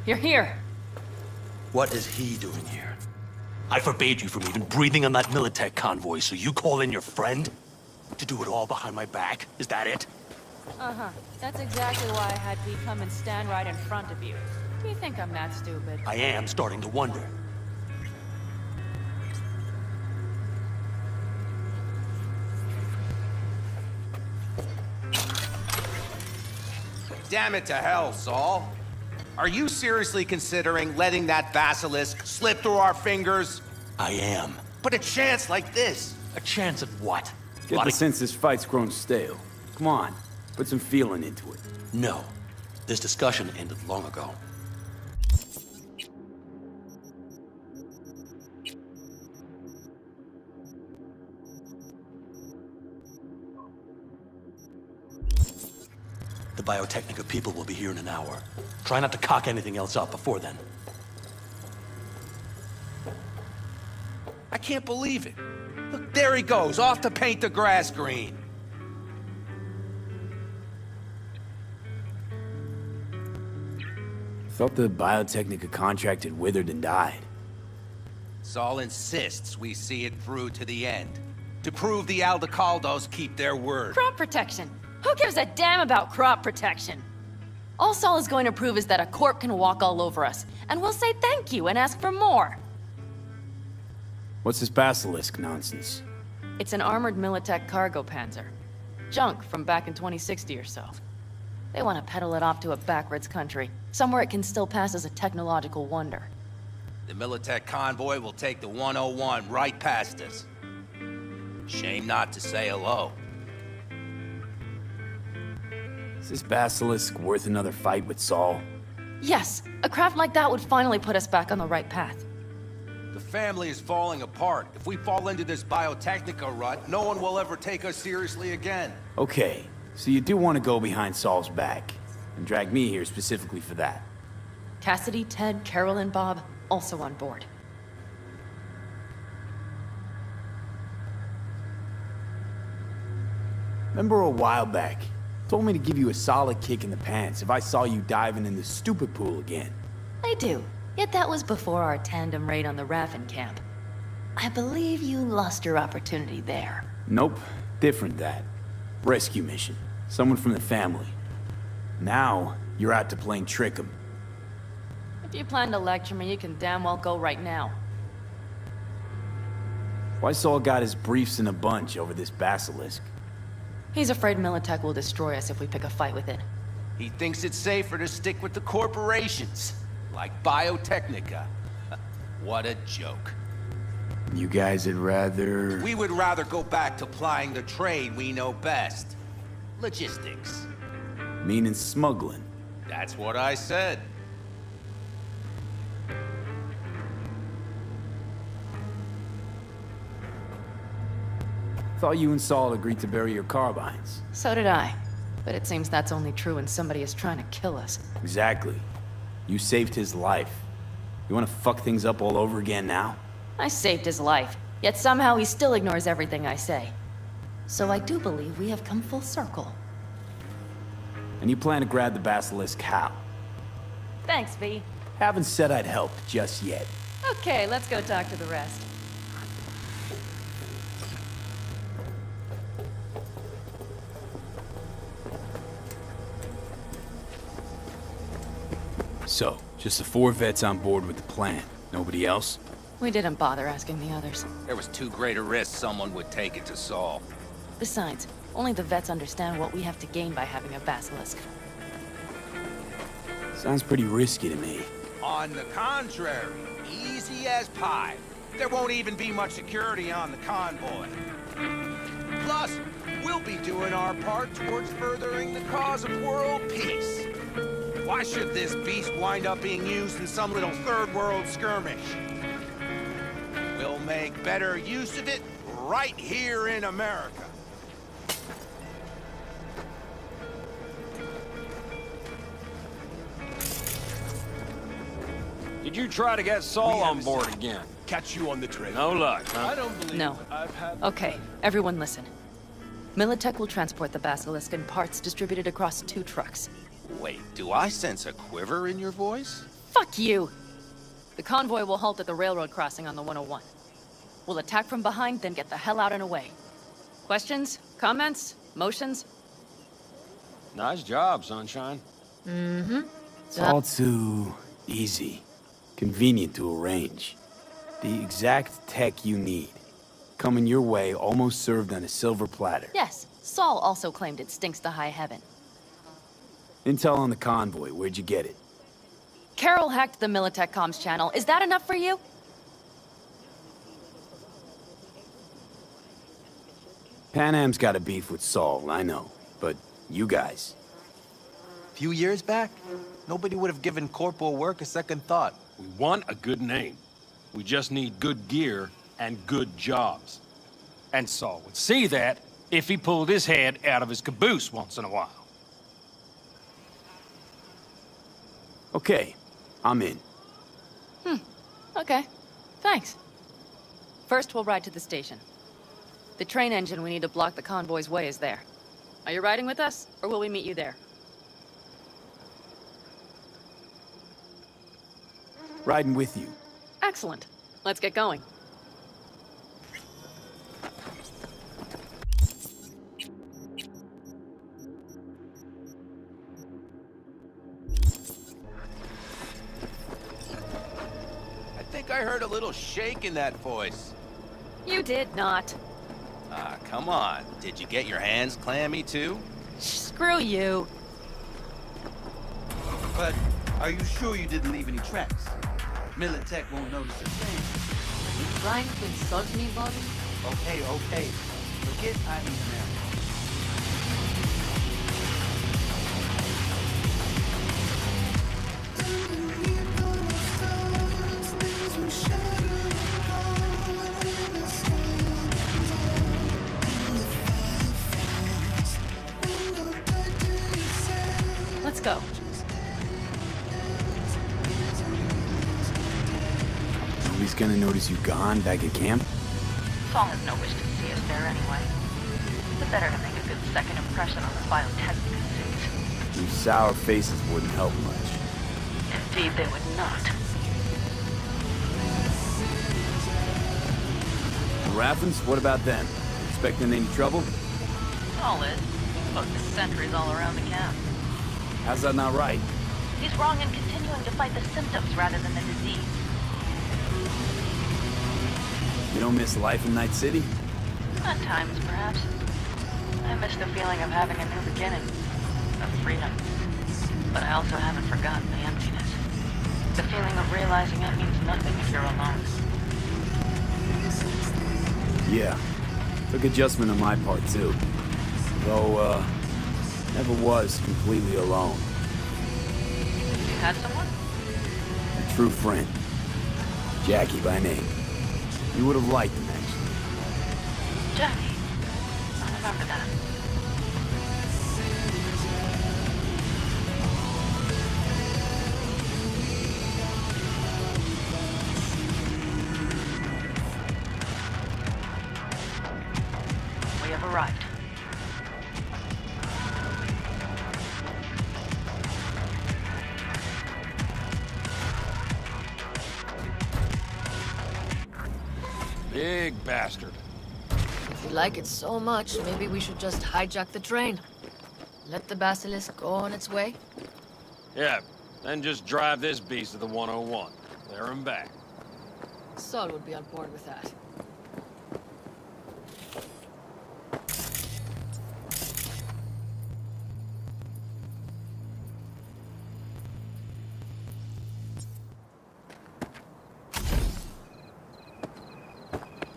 You're here. What is he doing here? I forbade you from even breathing on that Militech convoy, so you call in your friend? To do it all behind my back? Is that it? Uh-huh. That's exactly why I had P come and stand right in front of you. Do you think I'm that stupid? I am starting to wonder. Damn it to hell, Saul. Are you seriously considering letting that basilisk slip through our fingers? I am. But a chance like this. A chance at what? Get the sense this fight's grown stale. Come on, put some feeling into it. No. This discussion ended long ago. The Biotechnica people will be here in an hour. Try not to cock anything else up before then. I can't believe it. Look, there he goes, off to paint the grass green. Thought the Biotechnica contract had withered and died. Saul insists we see it through to the end. To prove the Aldecaldos keep their word. Crop protection. Who gives a damn about crop protection? All Saul is going to prove is that a corp can walk all over us, and we'll say thank you and ask for more. What's this basilisk nonsense? It's an armored Militech cargo panzer. Junk from back in 2060 or so. They want to peddle it off to a backwards country, somewhere it can still pass as a technological wonder. The Militech convoy will take the 101 right past us. Shame not to say hello. Is this basilisk worth another fight with Saul? Yes, a craft like that would finally put us back on the right path. The family is falling apart. If we fall into this Biotechnica rut, no one will ever take us seriously again. Okay, so you do want to go behind Saul's back, and drag me here specifically for that. Cassidy, Ted, Carol, and Bob, also on board. Remember a while back, told me to give you a solid kick in the pants if I saw you diving in the stupid pool again. I do. Yet that was before our tandem raid on the Raffen camp. I believe you lost your opportunity there. Nope, different that. Rescue mission. Someone from the family. Now, you're out to plain trick 'em. If you plan to lecture me, you can damn well go right now. Why Saul got his briefs in a bunch over this basilisk? He's afraid Militech will destroy us if we pick a fight with it. He thinks it's safer to stick with the corporations, like Biotechnica. What a joke. You guys would rather... We would rather go back to plying the trade we know best. Logistics. Meaning smuggling. That's what I said. Thought you and Saul agreed to bury your carbines. So did I. But it seems that's only true when somebody is trying to kill us. Exactly. You saved his life. You want to fuck things up all over again now? I saved his life, yet somehow he still ignores everything I say. So I do believe we have come full circle. And you plan to grab the basilisk how? Thanks, V. Haven't said I'd help just yet. Okay, let's go talk to the rest. So, just the 4 vets on board with the plan. Nobody else? We didn't bother asking the others. There was too great a risk someone would take it to Saul. Besides, only the vets understand what we have to gain by having a basilisk. Sounds pretty risky to me. On the contrary, easy as pie. There won't even be much security on the convoy. Plus, we'll be doing our part towards furthering the cause of world peace. Why should this beast wind up being used in some little third world skirmish? We'll make better use of it right here in America. Did you try to get Saul on board again? Catch you on the train. No luck, huh? I don't believe No. I've had... Okay, everyone listen. Militech will transport the basilisk in parts distributed across 2 trucks. Wait, do I sense a quiver in your voice? Fuck you! The convoy will halt at the railroad crossing on the 101. We'll attack from behind, then get the hell out and away. Questions? Comments? Motions? Nice job, Sunshine. It's all too easy. Convenient to arrange. The exact tech you need. Coming your way, almost served on a silver platter. Yes, Saul also claimed it stinks to high heaven. Intel on the convoy, where'd you get it? Carol hacked the Militech comms channel. Is that enough for you? Pan Am's got a beef with Saul, I know. But you guys... Few years back, nobody would have given corporal work a second thought. We want a good name. We just need good gear and good jobs. And Saul would see that if he pulled his head out of his caboose once in a while. Okay, I'm in. Okay. Thanks. First, we'll ride to the station. The train engine we need to block the convoy's way is there. Are you riding with us, or will we meet you there? Riding with you. Excellent. Let's get going. I think I heard a little shake in that voice. You did not. Ah, come on. Did you get your hands clammy too? Screw you. But are you sure you didn't leave any tracks? Militech won't notice a thing. You trying to insult me, Bobby? Okay. Forget I'm in America. Let's go. Nobody's gonna notice you gone back at camp? Saul has no wish to see us there anyway. It's better to make a good second impression on the biotechnical suits. These sour faces wouldn't help much. Indeed, they would not. The Raffens, what about them? Expecting any trouble? Saul is. Spoke to sentries all around the camp. How's that not right? He's wrong in continuing to fight the symptoms rather than the disease. You don't miss life in Night City? At times, perhaps. I miss the feeling of having a new beginning. Of freedom. But I also haven't forgotten the emptiness. The feeling of realizing it means nothing if you're alone. Yeah. Took adjustment on my part, too. Though, never was completely alone. You had someone? A true friend. Jackie by name. You would have liked him, actually. Jackie. I remember that. We have arrived. Big bastard. If you like it so much, maybe we should just hijack the train. Let the basilisk go on its way. Yeah, then just drive this beast to the 101. There and back. Saul would be on board with that.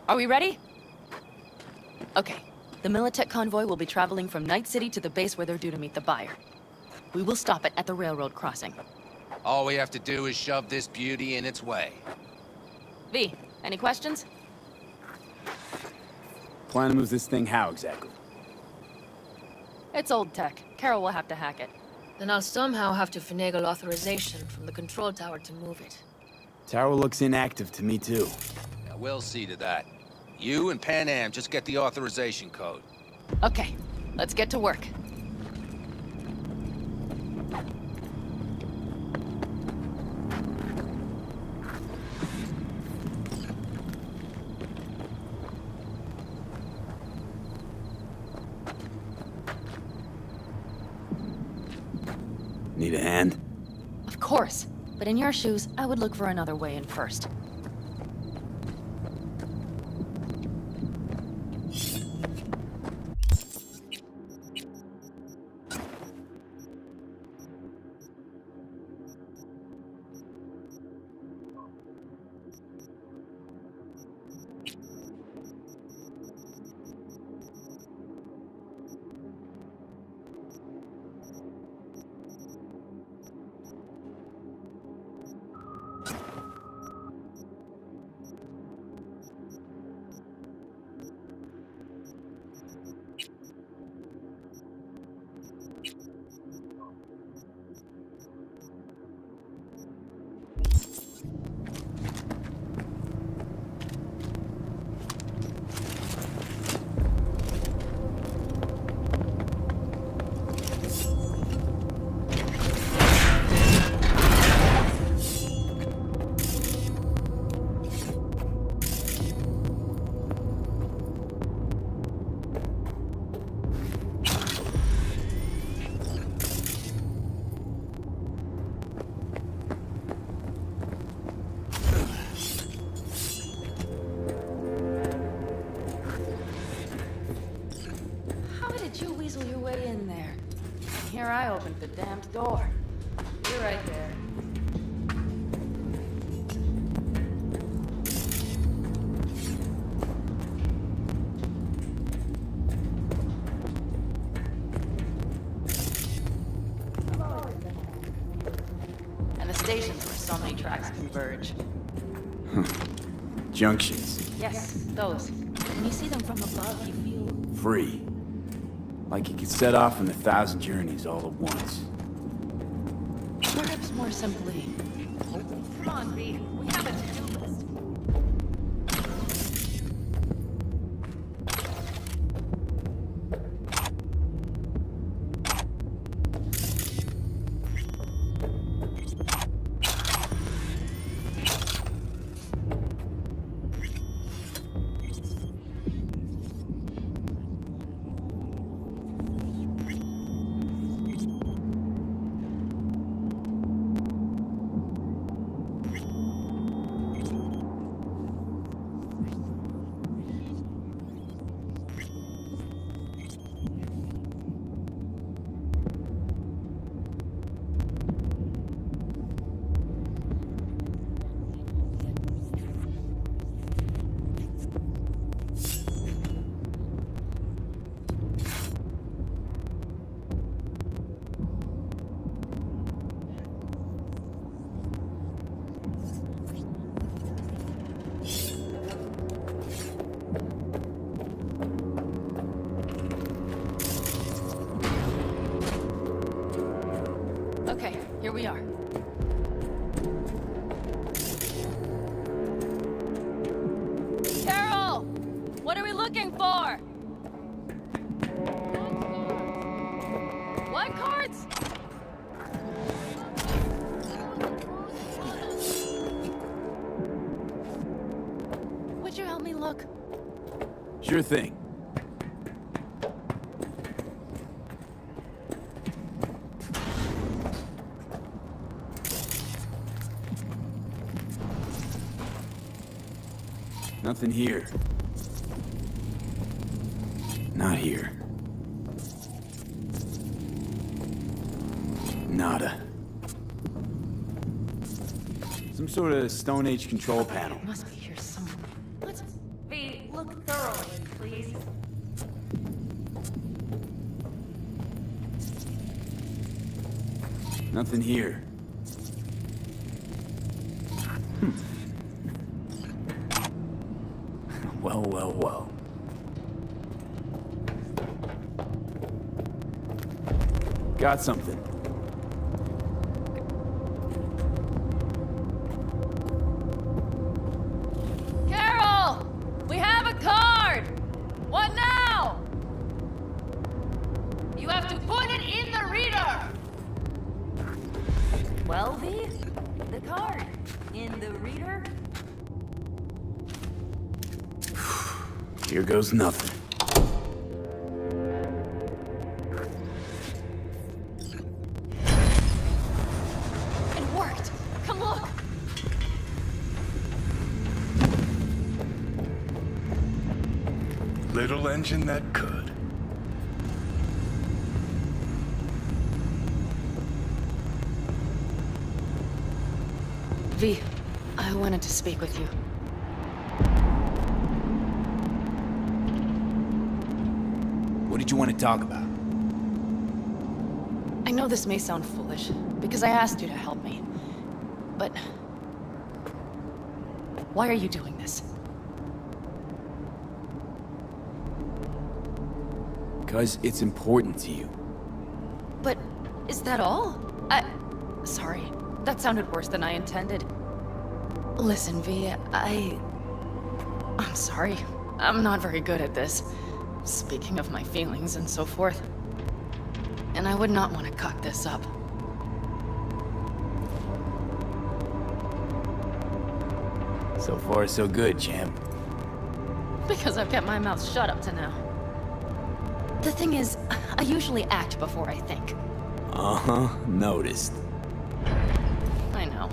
Are we ready? Okay. The Militech convoy will be traveling from Night City to the base where they're due to meet the buyer. We will stop it at the railroad crossing. All we have to do is shove this beauty in its way. V, any questions? Plan to move this thing how exactly? It's old tech. Carol will have to hack it. Then I'll somehow have to finagle authorization from the control tower to move it. Tower looks inactive to me, too. Yeah, we'll see to that. You and Pan Am just get the authorization code. Okay, let's get to work. Need a hand? Of course. But in your shoes, I would look for another way in first. Here I opened the damned door. You're right there. And the stations where so many tracks converge. Junctions. Yes, those. When you see them from above, you feel... Free. Like you could set off on 1,000 journeys all at once. Perhaps more simply. Come on, V. We have a to-do list. Okay, here we are. Carol! What are we looking for? What cards? Would you help me look? Sure thing. Nothing here. Not here. Nada. Some sort of Stone Age control panel. Must be here somewhere. What? V, look thoroughly, please. Nothing here. Well, well, well. Got something. Carol! We have a card! What now? You have to put it in the reader! Well, V, the card. In the reader? Here goes nothing. Little engine that could. V, I wanted to speak with you. What did you want to talk about? I know this may sound foolish, because I asked you to help me. But... why are you doing this? Because it's important to you. But is that all? Sorry. That sounded worse than I intended. Listen, V, I'm sorry. I'm not very good at this. Speaking of my feelings and so forth. And I would not want to cock this up. So far, so good, champ. Because I've kept my mouth shut up to now. The thing is, I usually act before I think. Uh-huh, noticed. I know.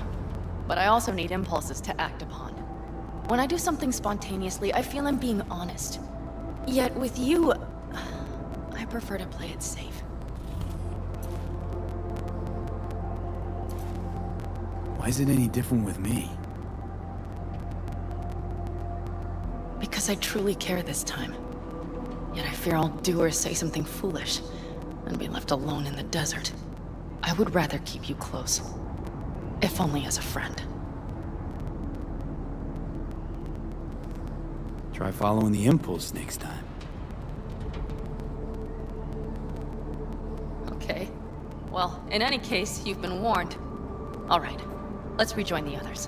But I also need impulses to act upon. When I do something spontaneously, I feel I'm being honest. Yet with you, I prefer to play it safe. Why is it any different with me? Because I truly care this time. Yet I fear I'll do or say something foolish, and be left alone in the desert. I would rather keep you close. If only as a friend. Try following the impulse next time. Okay. Well, in any case, you've been warned. All right. Let's rejoin the others.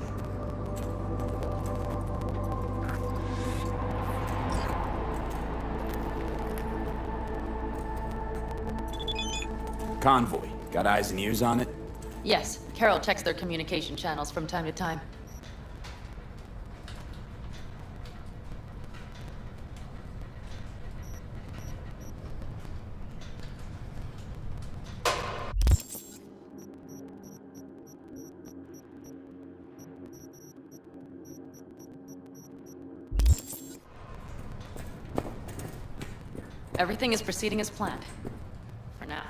Convoy. Got eyes and ears on it? Yes, Carol checks their communication channels from time to time. Everything is proceeding as planned. For now.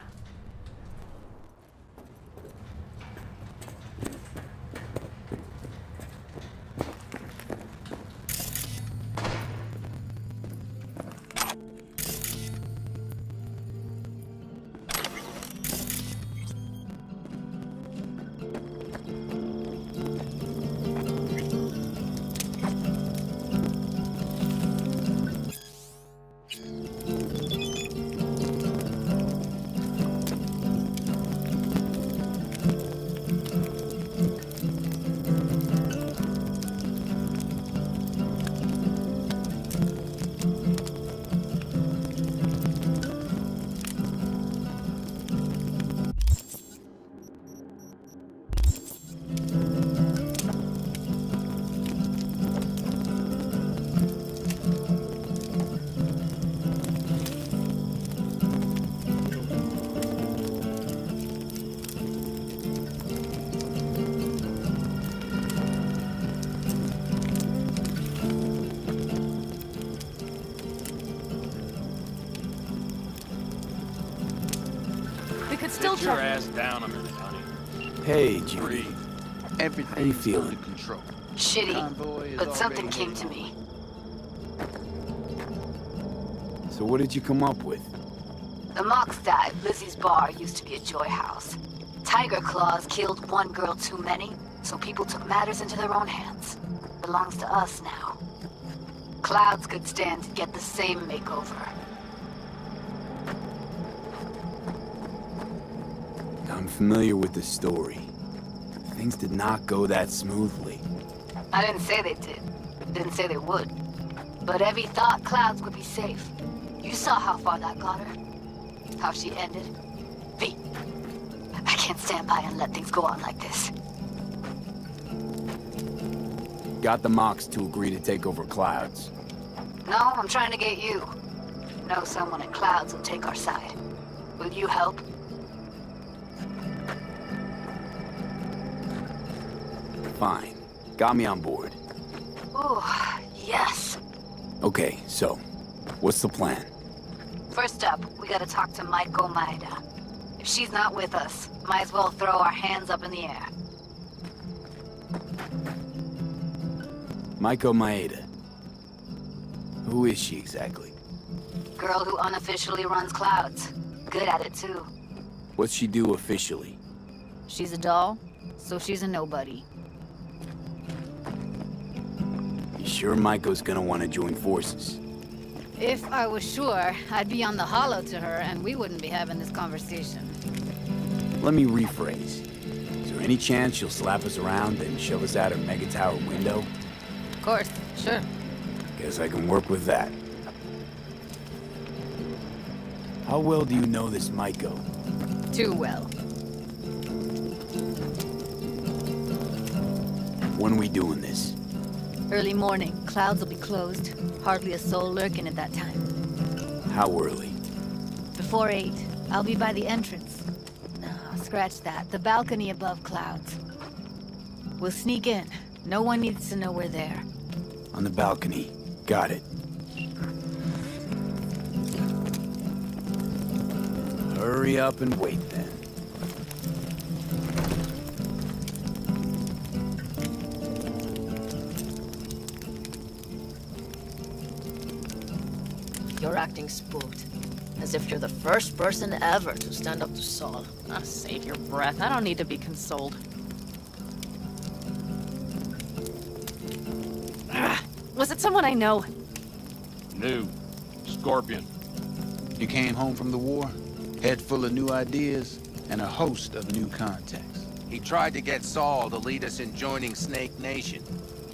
Still Get your checking. ass down a minute, honey. Hey, Judy. Everything How you feeling? under control. Shitty, Convoy is but something already came made. to me. So what did you come up with? The Mox died. Lizzie's bar used to be a joy house. Tiger Claws killed one girl too many, so people took matters into their own hands. Belongs to us now. Clouds could stand to get the same makeover. I'm familiar with the story. Things did not go that smoothly. I didn't say they did. Didn't say they would. But Evie thought Clouds would be safe. You saw how far that got her. How she ended. V, I can't stand by and let things go on like this. Got the Mox to agree to take over Clouds. No, I'm trying to get you. Know someone at Clouds will take our side. Will you help? Fine. Got me on board. Ooh, yes. Okay, so, What's the plan? First up, we gotta talk to Maiko Maeda. If she's not with us, might as well throw our hands up in the air. Maiko Maeda. Who is she exactly? Girl who unofficially runs clouds. Good at it too. What's she do officially? She's a doll, so she's a nobody. You sure Maiko's gonna want to join forces? If I was sure, I'd be on the hollow to her and we wouldn't be having this conversation. Let me rephrase. Is there any chance she'll slap us around and shove us out her mega tower window? Of course, sure. Guess I can work with that. How well do you know this Maiko? Too well. When are we doing this? Early morning, clouds will be closed. Hardly a soul lurking at that time. How early? Before 8, I'll be by the entrance. No, scratch that. The balcony above clouds. We'll sneak in. No one needs to know we're there. On the balcony. Got it. Hurry up and wait then. You're acting spooked. As if you're the first person ever to stand up to Saul. Oh, save your breath. I don't need to be consoled. Was it someone I know? New. Scorpion. You came home from the war, head full of new ideas, and a host of new contacts. He tried to get Saul to lead us in joining Snake Nation.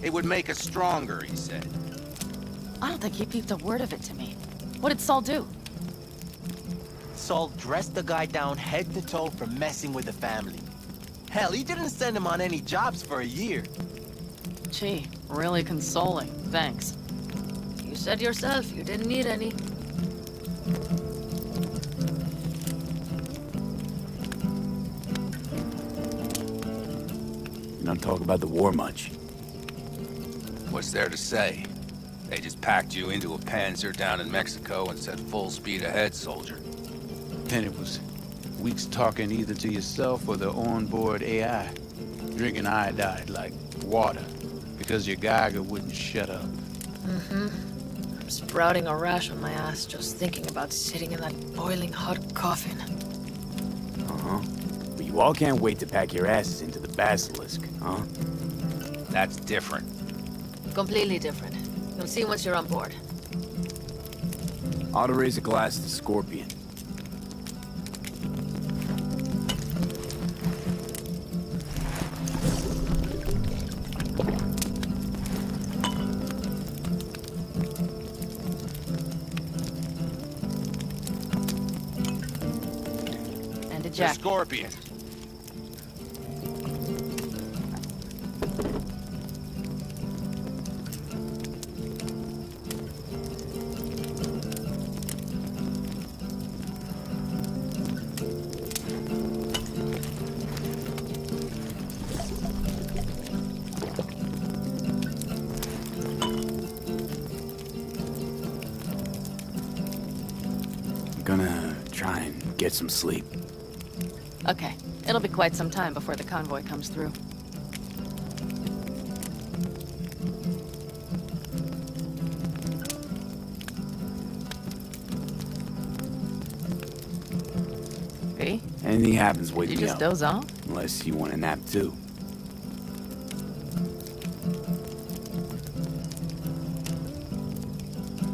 It would make us stronger, he said. I don't think he peeped a word of it to me. What did Saul do? Saul dressed the guy down head to toe for messing with the family. Hell, he didn't send him on any jobs for a year. Gee, really consoling. Thanks. You said yourself you didn't need any. You don't talk about the war much. What's there to say? They just packed you into a Panzer down in Mexico and said full speed ahead, soldier. Then it was weeks talking either to yourself or the onboard AI, drinking iodide like water, because your Geiger wouldn't shut up. I'm sprouting a rash on my ass just thinking about sitting in that boiling hot coffin. Uh-huh. But you all can't wait to pack your asses into the Basilisk, huh? That's different. Completely different. You'll see once you're on board. Ought to raise a glass to Scorpion. And a The jack. Scorpion. Gonna try and get some sleep. Okay, it'll be quite some time before the convoy comes through. B? Anything happens, wake You me just up. doze off? Unless you want a nap too.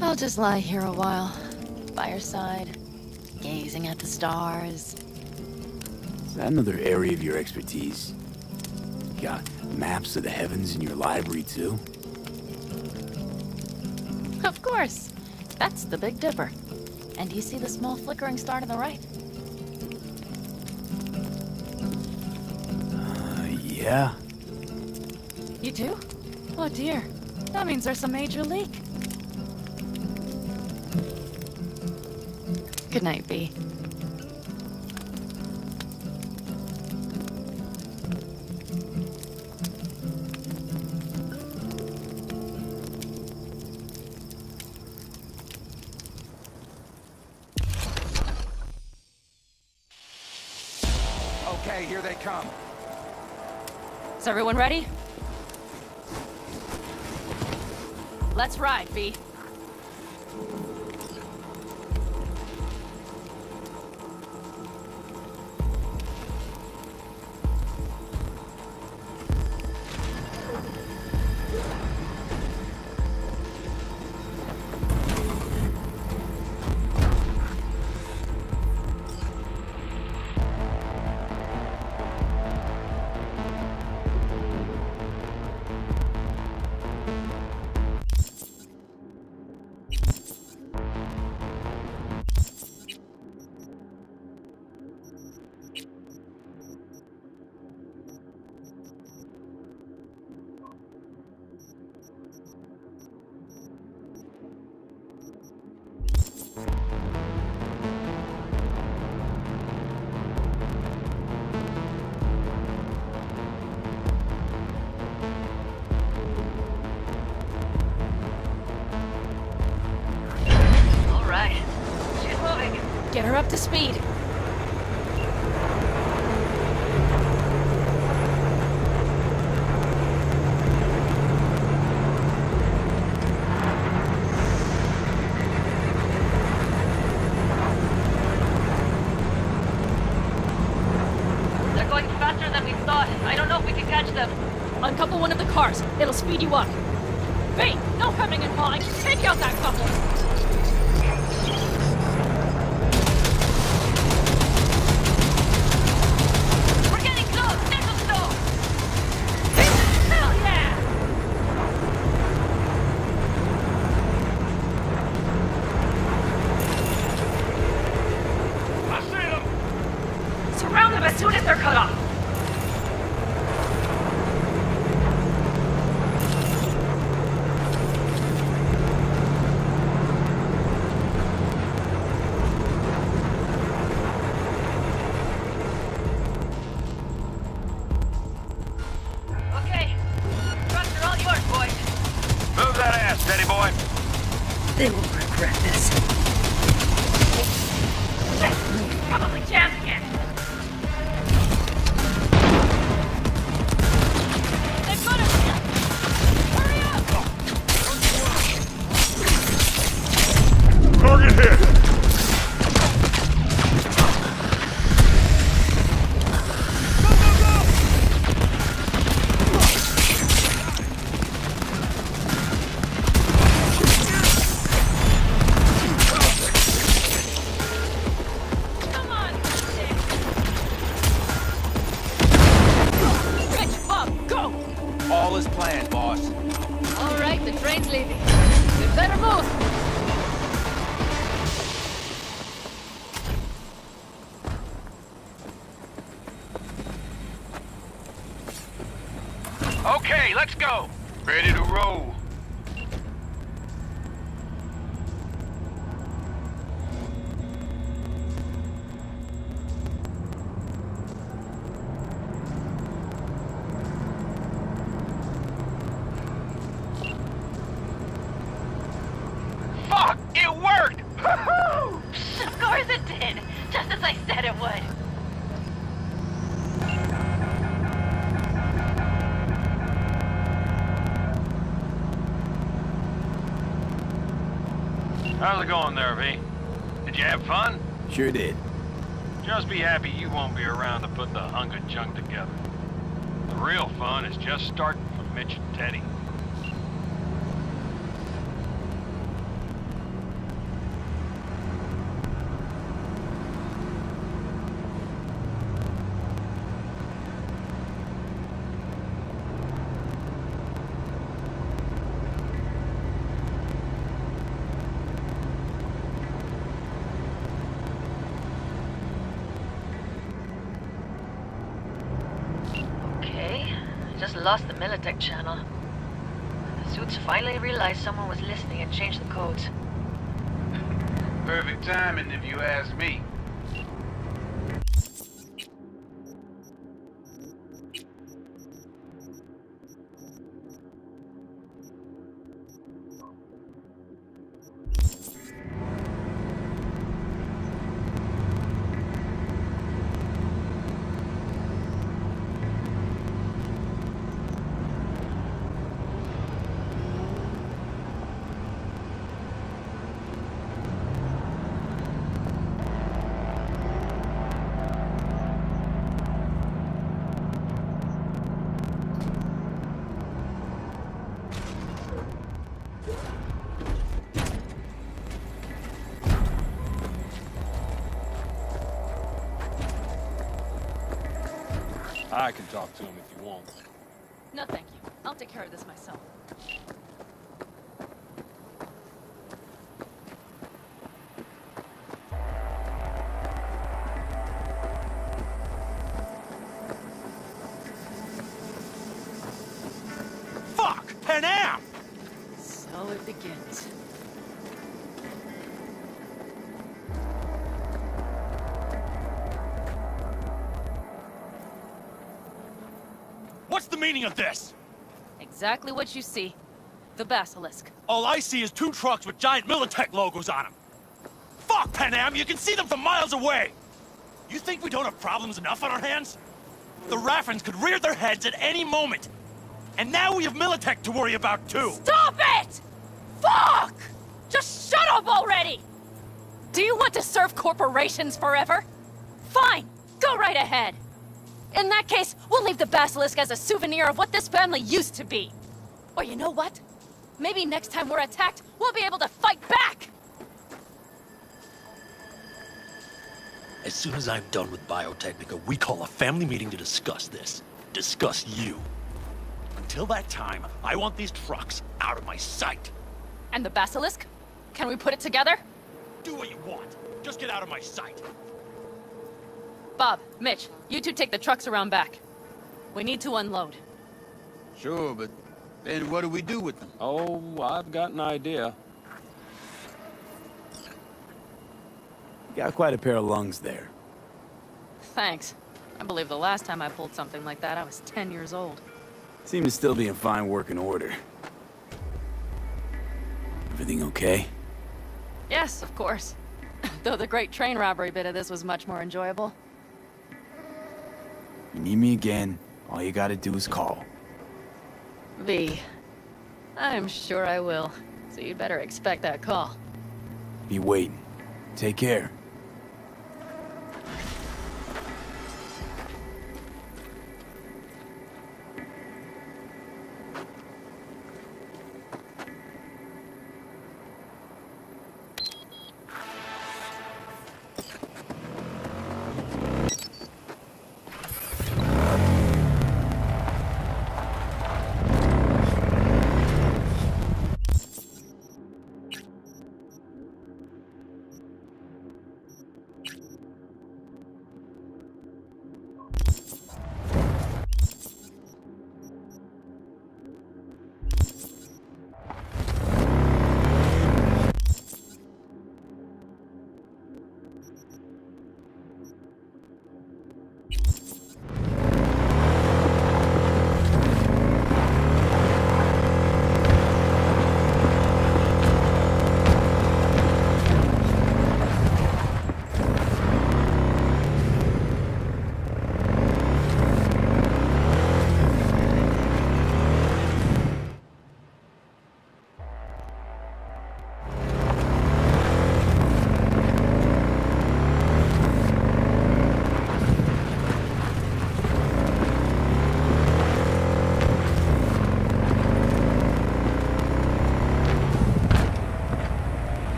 I'll just lie here a while, by your side, gazing at the stars. Is that another area of your expertise? Got maps of the heavens in your library too? Of course. That's the Big Dipper. And do you see the small flickering star to the right? Yeah. You do? Oh dear. That means there's a major leak. Good night, B. Okay, here they come. Is everyone ready? Let's ride, V. All right. She's moving. Get her up to speed. They're going faster than we thought. I don't know if we can catch them. Uncouple one of the cars. It'll speed you up. V, no hemming and hawing. Take out that couple. We're getting close. There's a stone. Hell yeah! I see them! Surround them as soon as they're cut off. Okay. Trucks are all yours, boys. Move that ass, steady boy. They will regret this. Probably jammed again. They've got us here. Hurry up! Target hit! Come on! Rich, Bob, go! All is planned, boss. All right, the train's leaving. We better move. Okay, let's go. Ready to roll. Fuck! It worked! Woo-hoo! Of course it did. Just as I said it would. How's it going there, V? Did you have fun? Sure did. Just be happy you won't be around to put the hunk of junk together. The real fun is just starting for Mitch and Teddy. Okay. I just lost the Militech channel. The suits finally realized someone was listening and changed the codes. Perfect timing if you ask me. I can talk to him if you want. No, thank you. I'll take care of this myself. Fuck! Panam! So it begins. What's the meaning of this? Exactly what you see. The basilisk. All I see is 2 trucks with giant Militech logos on them. Fuck, Panam! You can see them from miles away! You think we don't have problems enough on our hands? The Raffens could rear their heads at any moment. And now we have Militech to worry about, too! Stop it! Fuck! Just shut up already! Do you want to serve corporations forever? Fine, go right ahead. In that case, we'll leave the basilisk as a souvenir of what this family used to be. Or you know what? Maybe next time we're attacked, we'll be able to fight back! As soon as I'm done with Biotechnica, we call a family meeting to discuss this. Discuss you. Until that time, I want these trucks out of my sight. And the basilisk? Can we put it together? Do what you want. Just get out of my sight. Bob, Mitch, you two take the trucks around back. We need to unload. Sure, but then what do we do with them? Oh, I've got an idea. You got quite a pair of lungs there. Thanks. I believe the last time I pulled something like that, I was 10 years old. Seem to still be in fine working order. Everything okay? Yes, of course. Though the great train robbery bit of this was much more enjoyable. You need me again, all you gotta do is call. V. I'm sure I will. So you'd better expect that call. Be waiting. Take care.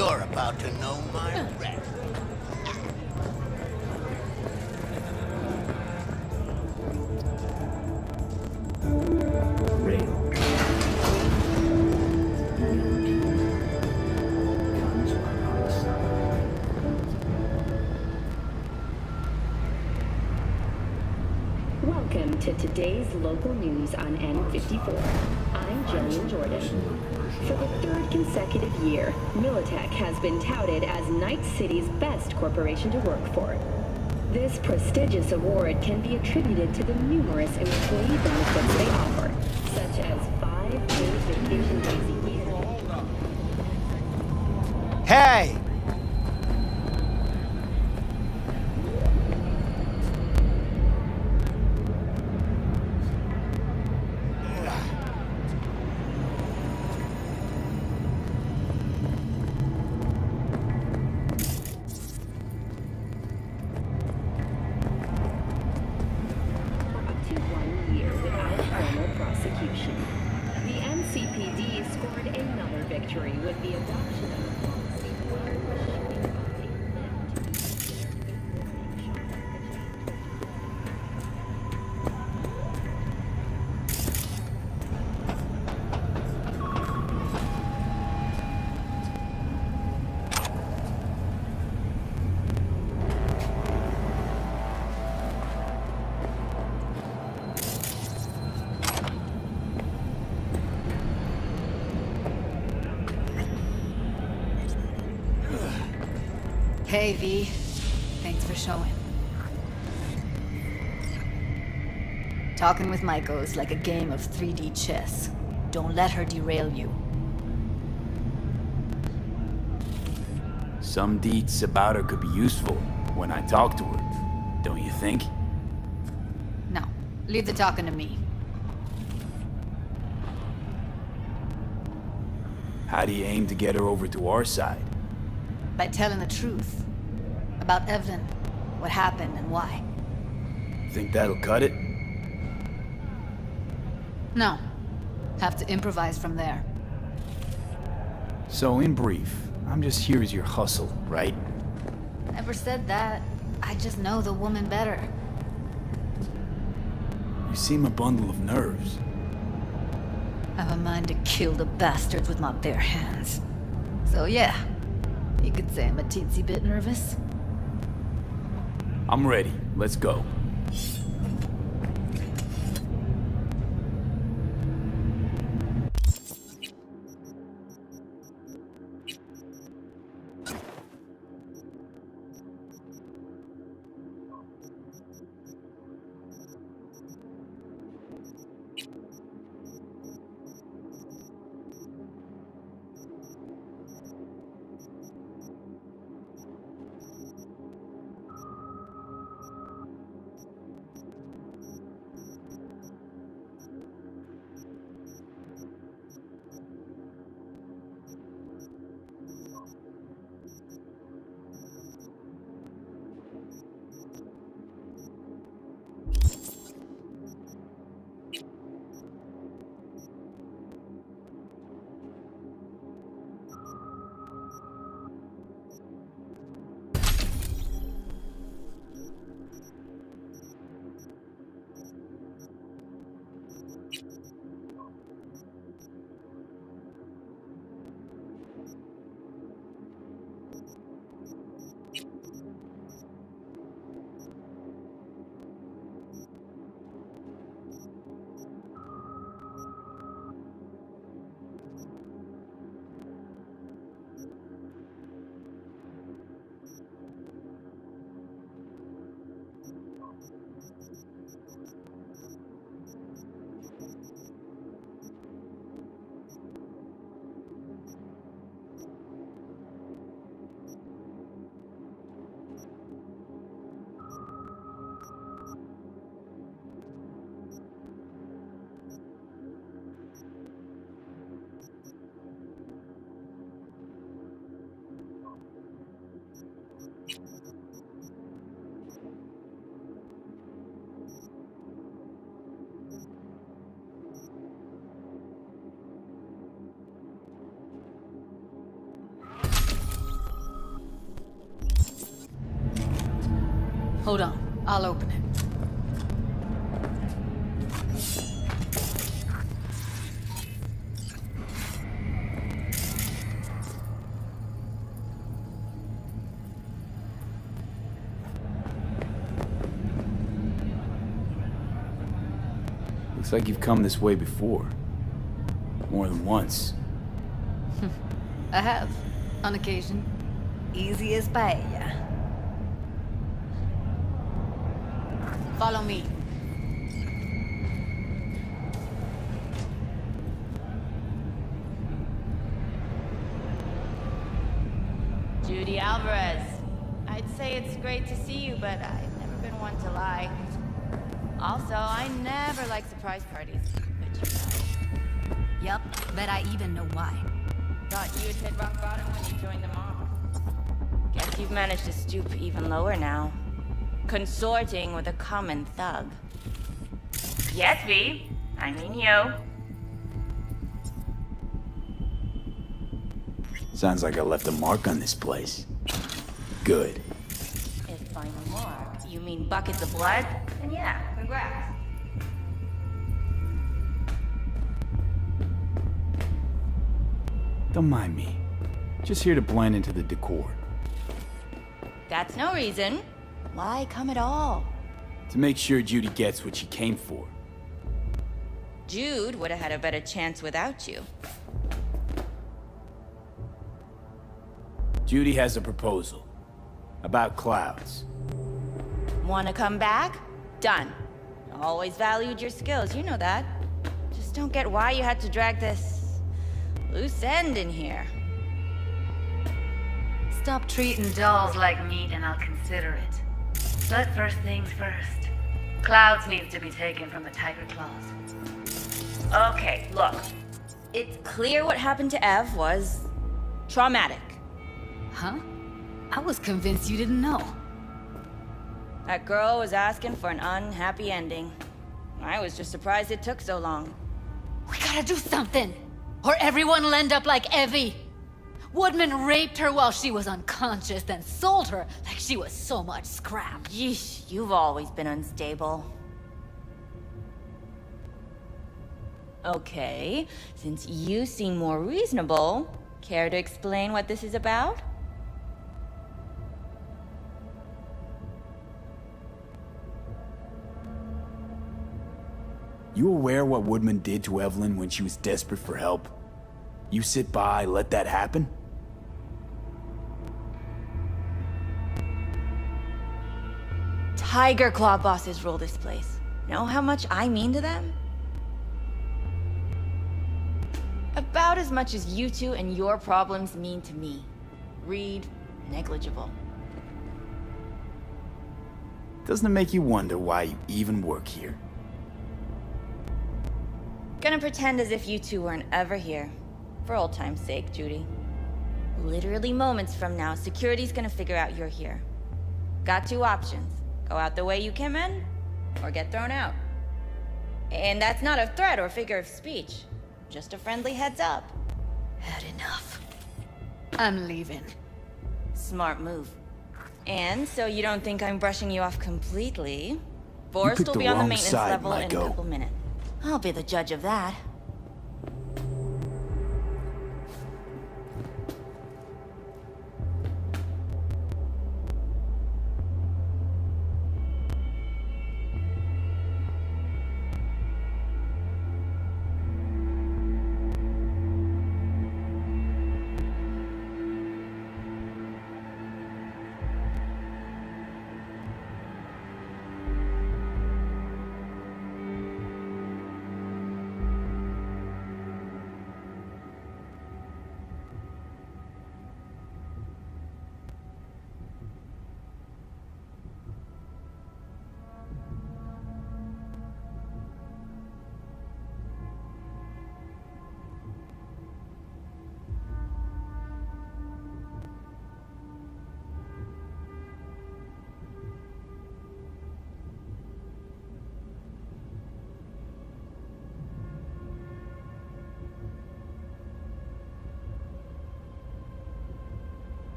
You're about to know my wrath. Welcome to today's local news on N54. I'm Jillian Jordan. For the third consecutive year, Militech has been touted as Night City's best corporation to work for. This prestigious award can be attributed to the numerous employee benefits they offer, such as 5 paid vacation days a year. Hey! The NCPD scored another victory with the adoption of a policy where Hey, V. Thanks for showing. Talking with Maiko is like a game of 3D chess. Don't let her derail you. Some deets about her could be useful when I talk to her, don't you think? No, leave the talking to me. How do you aim to get her over to our side? By telling the truth. About Evelyn, what happened and why. Think that'll cut it? No. Have to improvise from there. So in brief, I'm just here as your hustle, right? Never said that. I just know the woman better. You seem a bundle of nerves. I've a mind to kill the bastards with my bare hands. So yeah, you could say I'm a teensy bit nervous. I'm ready. Let's go. Hold on. I'll open it. Looks like you've come this way before. More than once. I have. On occasion. Easy as paella. Follow me. Judy Alvarez. I'd say it's great to see you, but I've never been one to lie. Also, I never like surprise parties, but you know. Yup, bet I even know why. Thought you'd hit rock bottom when you joined the mob. Guess you've managed to stoop even lower now. Consorting with a common thug. Yes, V. I mean you. Sounds like I left a mark on this place. Good. If by mark you mean buckets of blood, then yeah, congrats. Don't mind me. Just here to blend into the decor. That's no reason. Why come at all? To make sure Judy gets what she came for. Jude would have had a better chance without you. Judy has a proposal. About clouds. Wanna come back? Done. Always valued your skills, you know that. Just don't get why you had to drag this loose end in here. Stop treating dolls like meat and I'll consider it. But first things first. Clouds needs to be taken from the Tiger Claws. Okay, look. It's clear what happened to Ev was traumatic. Huh? I was convinced you didn't know. That girl was asking for an unhappy ending. I was just surprised it took so long. We gotta do something! Or everyone will end up like Evie! Woodman raped her while she was unconscious, then sold her like she was so much scrap. Yeesh, you've always been unstable. Okay, since you seem more reasonable, care to explain what this is about? You aware what Woodman did to Evelyn when she was desperate for help? You sit by, let that happen? Tiger Claw bosses rule this place. Know how much I mean to them? About as much as you two and your problems mean to me. Read, negligible. Doesn't it make you wonder why you even work here? Gonna pretend as if you two weren't ever here. For old time's sake, Judy. Literally moments from now, security's gonna figure out you're here. Got two options. Go out the way you came in, or get thrown out. And that's not a threat or figure of speech. Just a friendly heads up. Had enough. I'm leaving. Smart move. And so you don't think I'm brushing you off completely, Forrest will be on the maintenance level in a couple minutes. I'll be the judge of that.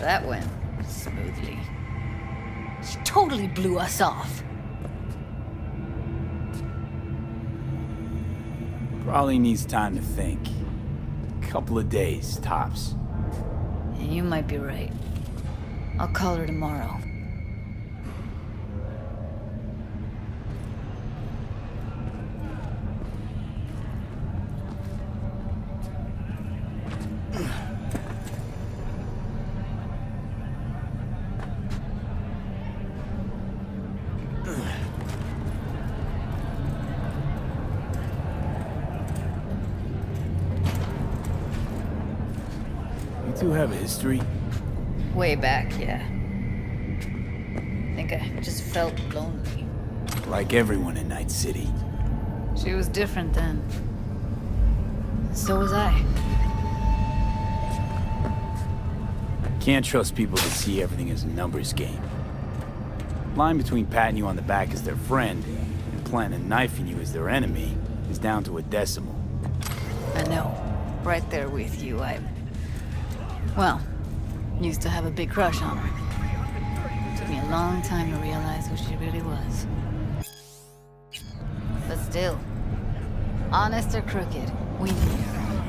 That went smoothly. She totally blew us off. Probably needs time to think. Couple of days, tops. And you might be right. I'll call her tomorrow. You two have a history? Way back, yeah. Think I just felt lonely. Like everyone in Night City. She was different then. So was I. Can't trust people that see everything as a numbers game. Line between patting you on the back as their friend and planting a knife in you as their enemy is down to a decimal. I know. Right there with you, well, used to have a big crush on her. Took me a long time to realize who she really was. But still, honest or crooked, we need her.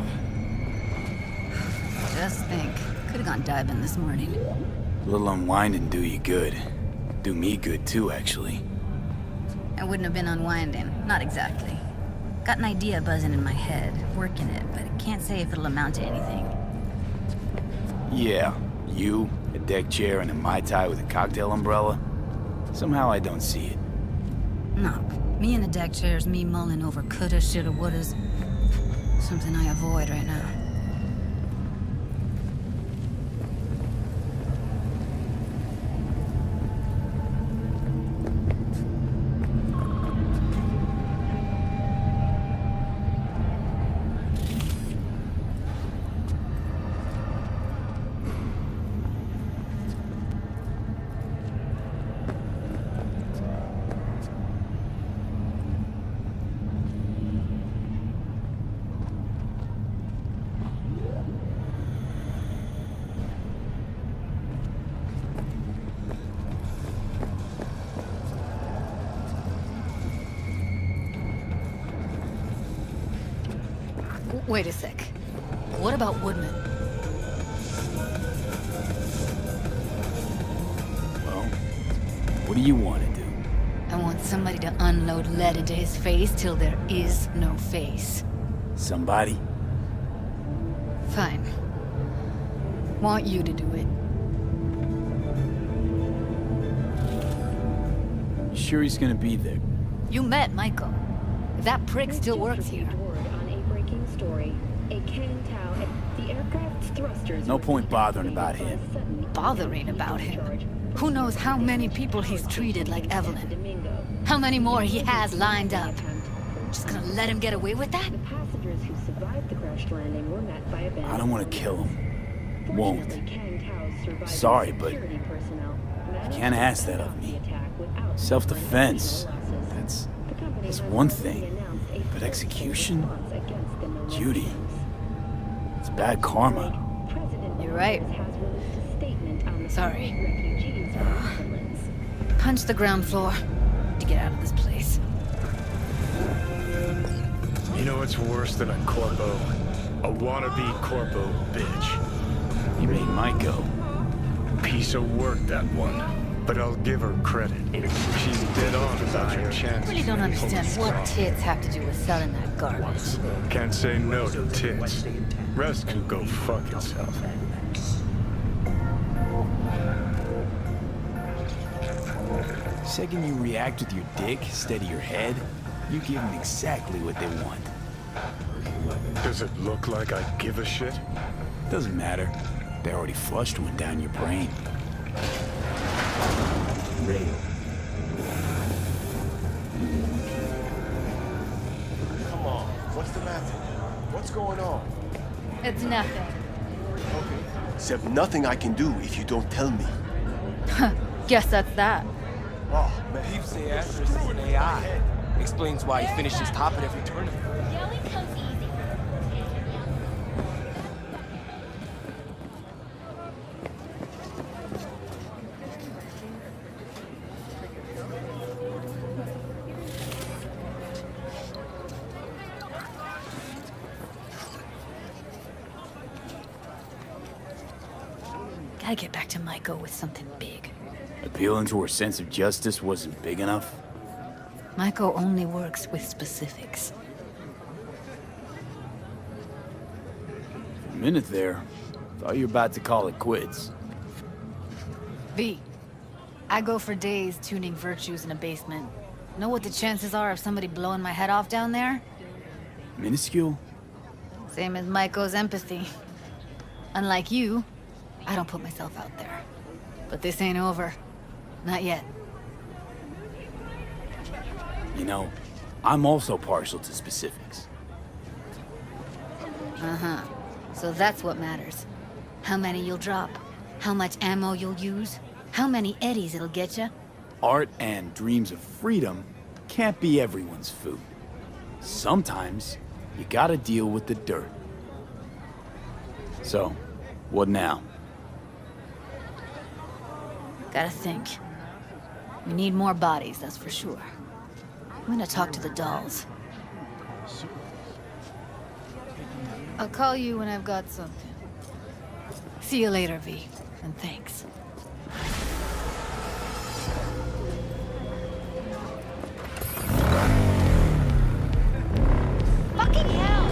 Just think, could have gone diving this morning. A little unwinding do you good. Do me good too, actually. I wouldn't have been unwinding, not exactly. Got an idea buzzing in my head, working it, but I can't say if it'll amount to anything. Yeah, you, a deck chair, and a Mai Tai with a cocktail umbrella. Somehow I don't see it. No, me in the deck chair's me mulling over coulda, shoulda, wouldas. Something I avoid right now. Wait a sec. What about Woodman? Well, what do you want to do? I want somebody to unload lead into his face till there is no face. Somebody? Fine. Want you to do it. You sure he's gonna be there? You met Michael. If that prick still works here. No point bothering about him. Bothering about him? Who knows how many people he's treated like Evelyn? How many more he has lined up? Just gonna let him get away with that? I don't want to kill him. Won't. Sorry, but you can't ask that of me. Self-defense, that's one thing. But execution? Judy, it's bad karma. You're right. Sorry. Punch the ground floor to get out of this place. You know what's worse than a corpo? A wannabe corpo bitch. You mean Maiko? Piece of work, that one. But I'll give her credit. She's dead on about your chances. I really don't understand what tits have to do with selling that garbage. Can't say no to tits. Rest can go fuck itself. Second you react with your dick instead of your head, you give them exactly what they want. Does it look like I give a shit? Doesn't matter. They already flushed one down your brain. Come on, what's the matter? What's going on? It's nothing. Okay. Except nothing I can do if you don't tell me. Guess that's that. Oh, man. People say Asterisk is an AI. Explains why he finishes top at every tournament. Gotta get back to Maiko with something big. Appealing to her sense of justice wasn't big enough? Maiko only works with specifics. For a minute there, thought you were about to call it quits. V, I go for days tuning virtues in a basement. Know what the chances are of somebody blowing my head off down there? Minuscule? Same as Maiko's empathy. Unlike you, I don't put myself out there. But this ain't over. Not yet. You know, I'm also partial to specifics. Uh-huh. So that's what matters. How many you'll drop. How much ammo you'll use. How many eddies it'll get you. Art and dreams of freedom can't be everyone's food. Sometimes, you gotta deal with the dirt. So, what now? Gotta think. We need more bodies, that's for sure. I'm gonna talk to the dolls. I'll call you when I've got something. See you later, V. And thanks. Fucking hell!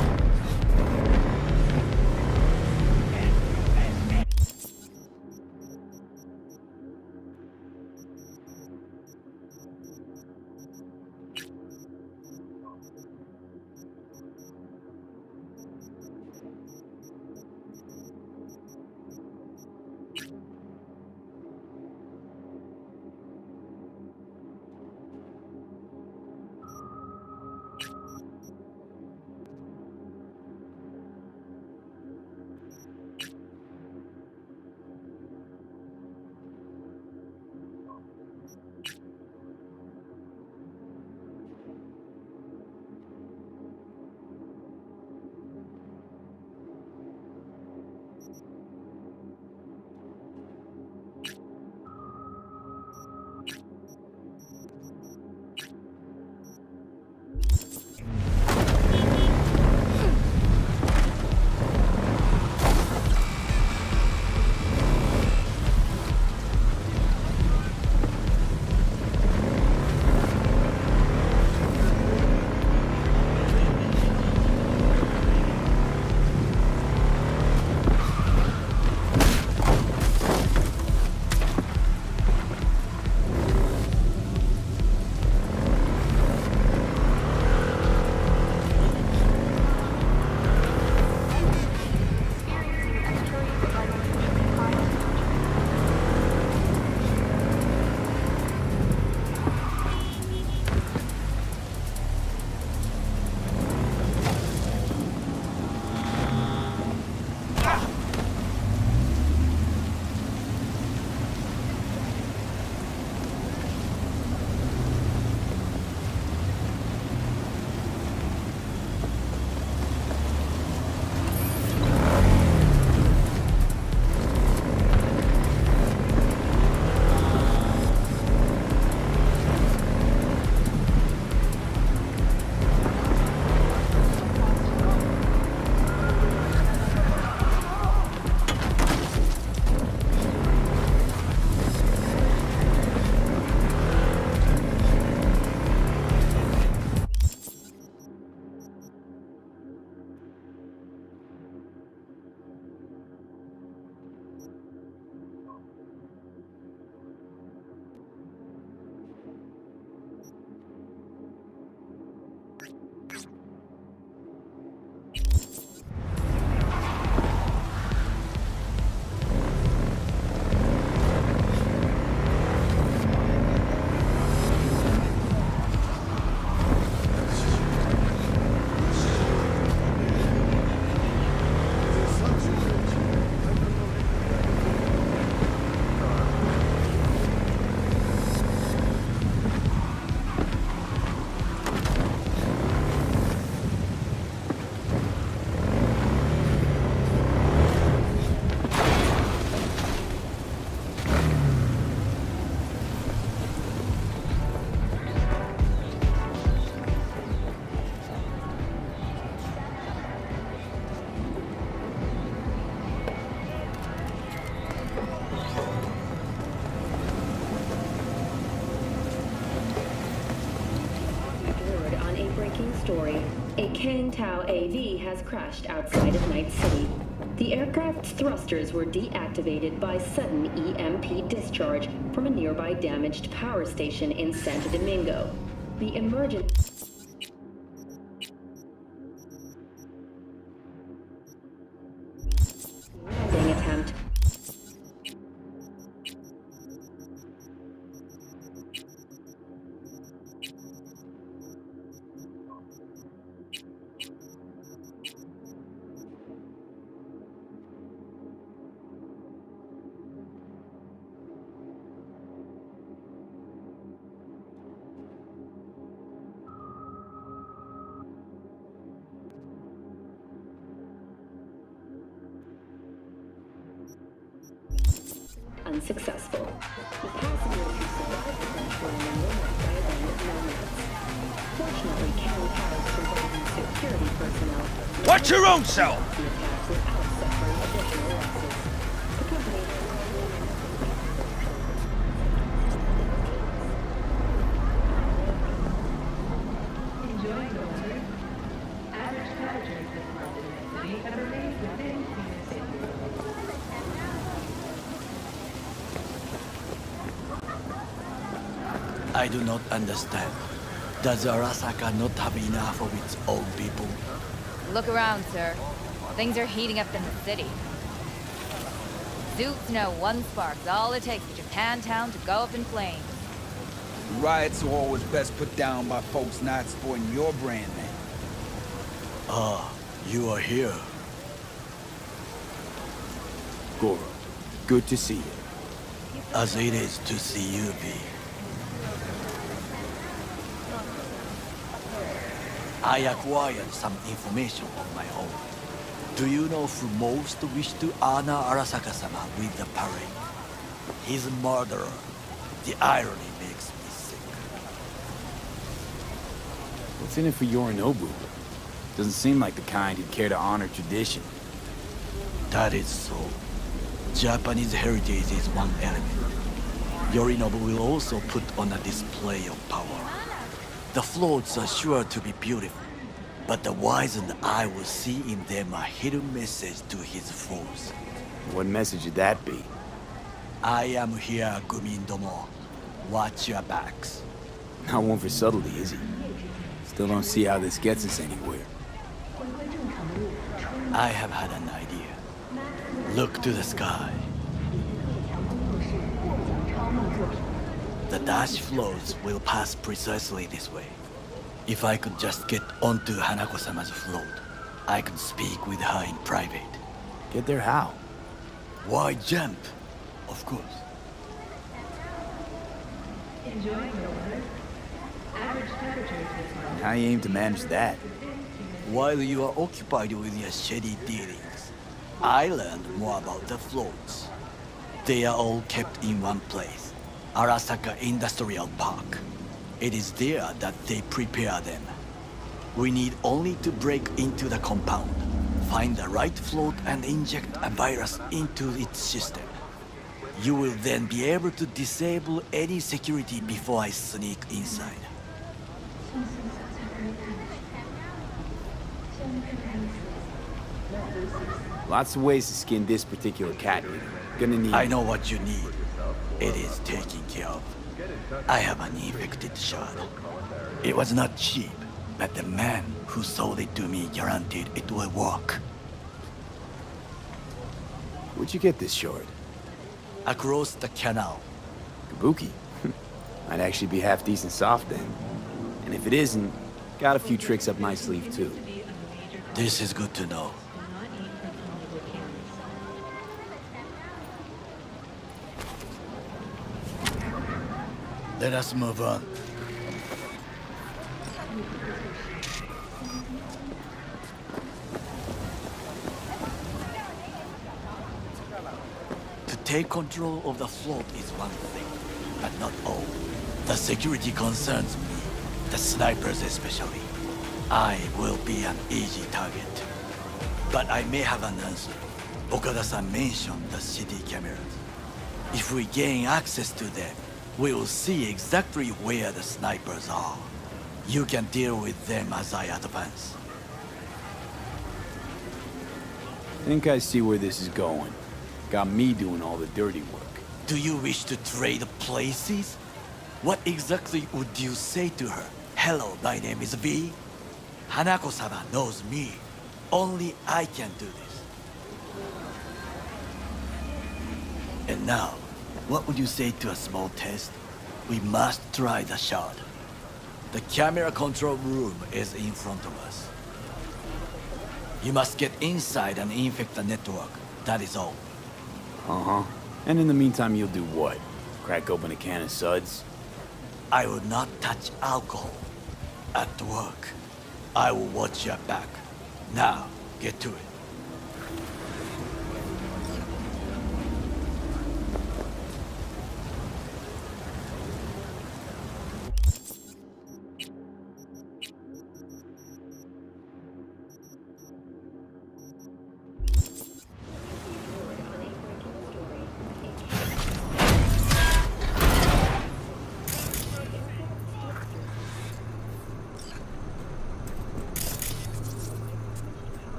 story. A Kangtao AV has crashed outside of Night City. The aircraft's thrusters were deactivated by sudden EMP discharge from a nearby damaged power station in Santo Domingo. The emergency landing attempt. Unsuccessful. The passengers who survived the crash were in the nearby nomads. Fortunately, Kangtao's surviving security personnel Watch your own self! the attack without suffering additional losses. The company I do not understand. Does Arasaka not have enough of its own people? Look around, sir. Things are heating up in the city. Suits know one spark's all it takes for Japantown to go up in flames. Riots are always best put down by folks not supporting your brand name. Ah, you are here. Goro, good to see you. As it is to see you, V. I acquired some information of my own. Do you know who most wished to honor Arasaka-sama with the parade? His murderer. The irony makes me sick. What's in it for Yorinobu? Doesn't seem like the kind who'd care to honor tradition. That is so. Japanese heritage is one element. Yorinobu will also put on a display of power. The floats are sure to be beautiful, but the wizened eye will see in them a hidden message to his foes. What message would that be? I am here, Gumin-domo. Watch your backs. Not one for subtlety, is he? Still don't see how this gets us anywhere. I have had an idea. Look to the sky. The dash floats will pass precisely this way. If I could just get onto Hanako-sama's float, I could speak with her in private. Get there how? Why jump? Of course. How you aim to manage that? While you are occupied with your shady dealings, I learned more about the floats. They are all kept in one place. Arasaka Industrial Park. It is there that they prepare them. We need only to break into the compound, find the right float and inject a virus into its system. You will then be able to disable any security before I sneak inside. Lots of ways to skin this particular cat. Gonna need... I know what you need. It is taken care of. I have an infected shard. It was not cheap, but the man who sold it to me guaranteed it will work. Where'd you get this shard? Across the canal. Kabuki? Might actually be half decent soft then. And if it isn't, got a few tricks up my sleeve too. This is good to know. Let us move on. To take control of the float is one thing, but not all. The security concerns me, the snipers especially. I will be an easy target. But I may have an answer. Okada-san mentioned the city cameras. If we gain access to them, we will see exactly where the snipers are. You can deal with them as I advance. Think I see where this is going. Got me doing all the dirty work. Do you wish to trade places? What exactly would you say to her? Hello, my name is V. Hanako-sama knows me. Only I can do this. And now, what would you say to a small test? We must try the shard. The camera control room is in front of us. You must get inside and infect the network. That is all. Uh-huh. And in the meantime, you'll do what? Crack open a can of suds? I will not touch alcohol. At work, I will watch your back. Now, get to it.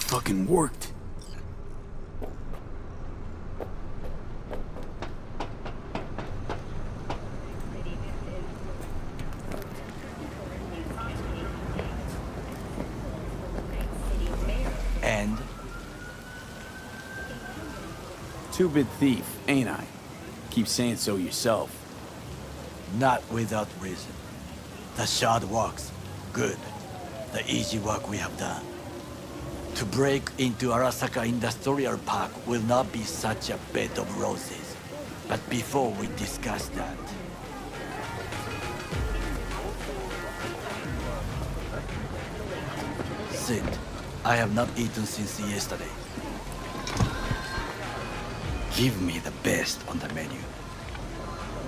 Fucking worked. And? Two-bit thief, ain't I? Keep saying so yourself. Not without reason. The shard works. Good. The easy work we have done. To break into Arasaka Industrial Park will not be such a bed of roses. But before we discuss that... Sit. I have not eaten since yesterday. Give me the best on the menu.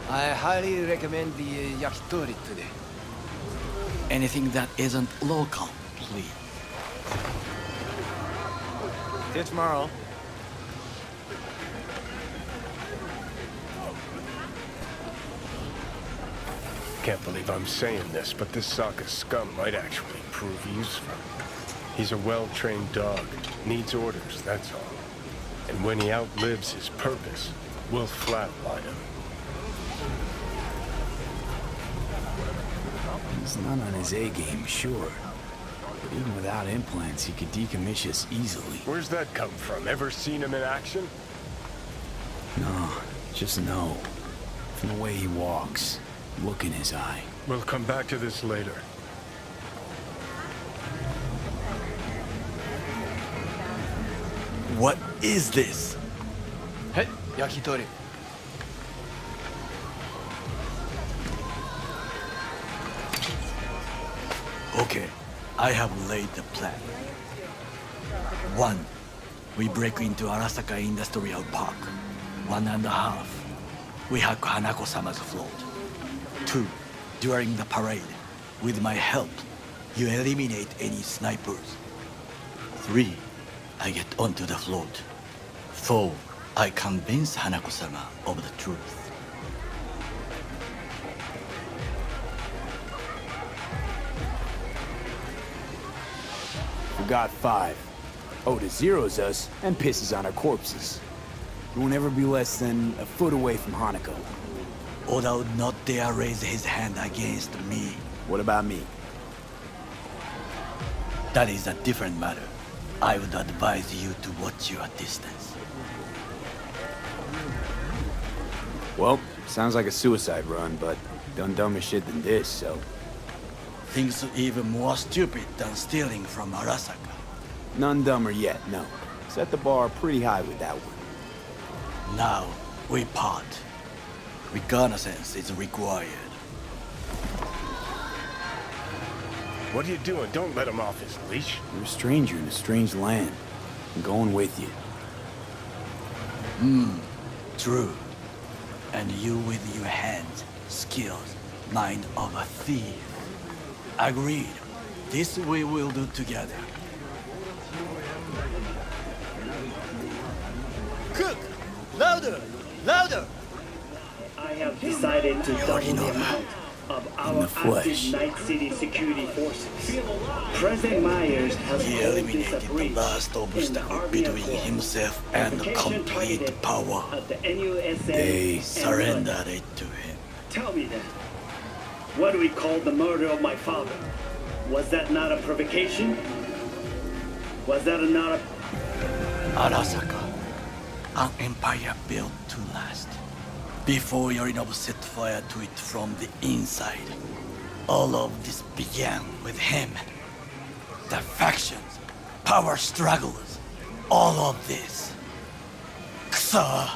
I highly recommend the yakitori today. Anything that isn't local, please. See you tomorrow. Can't believe I'm saying this, but this Sokka scum might actually prove useful. He's a well-trained dog. Needs orders, that's all. And when he outlives his purpose, we'll flatline him. He's not on his A-game, sure. But even without implants, he could decommission us easily. Where's that come from? Ever seen him in action? No, just no. From the way he walks, look in his eye. We'll come back to this later. What is this? Hey, yakitori. Okay, I have laid the plan. 1. We break into Arasaka Industrial Park. 1.5. We hack Hanako-sama's float. 2. During the parade, with my help, you eliminate any snipers. 3. I get onto the float. 4. I convince Hanako-sama of the truth. Forgot 5. Oda zeros us and pisses on our corpses. We won't ever be less than a foot away from Hanako. Oda would not dare raise his hand against me. What about me? That is a different matter. I would advise you to watch your distance. Well, sounds like a suicide run, but done dumber shit than this, so... Things even more stupid than stealing from Arasaka. None dumber yet, no. Set the bar pretty high with that one. Now, we part. Reconnaissance is required. What are you doing? Don't let him off his leash. You're a stranger in a strange land. I'm going with you. True. And you with your hands, skills, mind of a thief. Agreed. This we will do together. Cook! Louder! Louder! I have decided to double the amount of our active Night City security forces. President Myers has He called this a eliminated the breach last obstacle between himself and complete power. of the NUSA. They and surrendered it to him. Tell me then, what do we call the murder of my father? Was that not a provocation? Was that not a... Arasaka, an empire built to last. Before Yorinobu set fire to it from the inside, all of this began with him. The factions, power struggles, all of this. Kusa!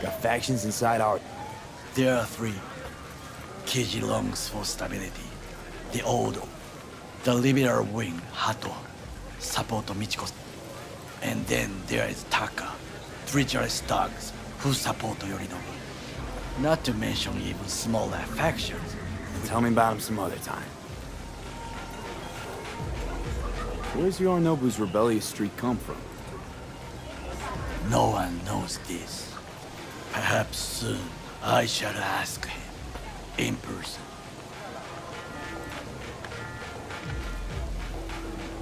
Got factions inside our... There are three. Kiji longs for stability. The Odo. The liberal wing, Hato. Support Michiko. And then there is Taka. Treacherous dogs who support Yorinobu. Not to mention even smaller factions. Tell me about him some other time. Where's Yorinobu's rebellious streak come from? No one knows this. Perhaps soon I shall ask him in person.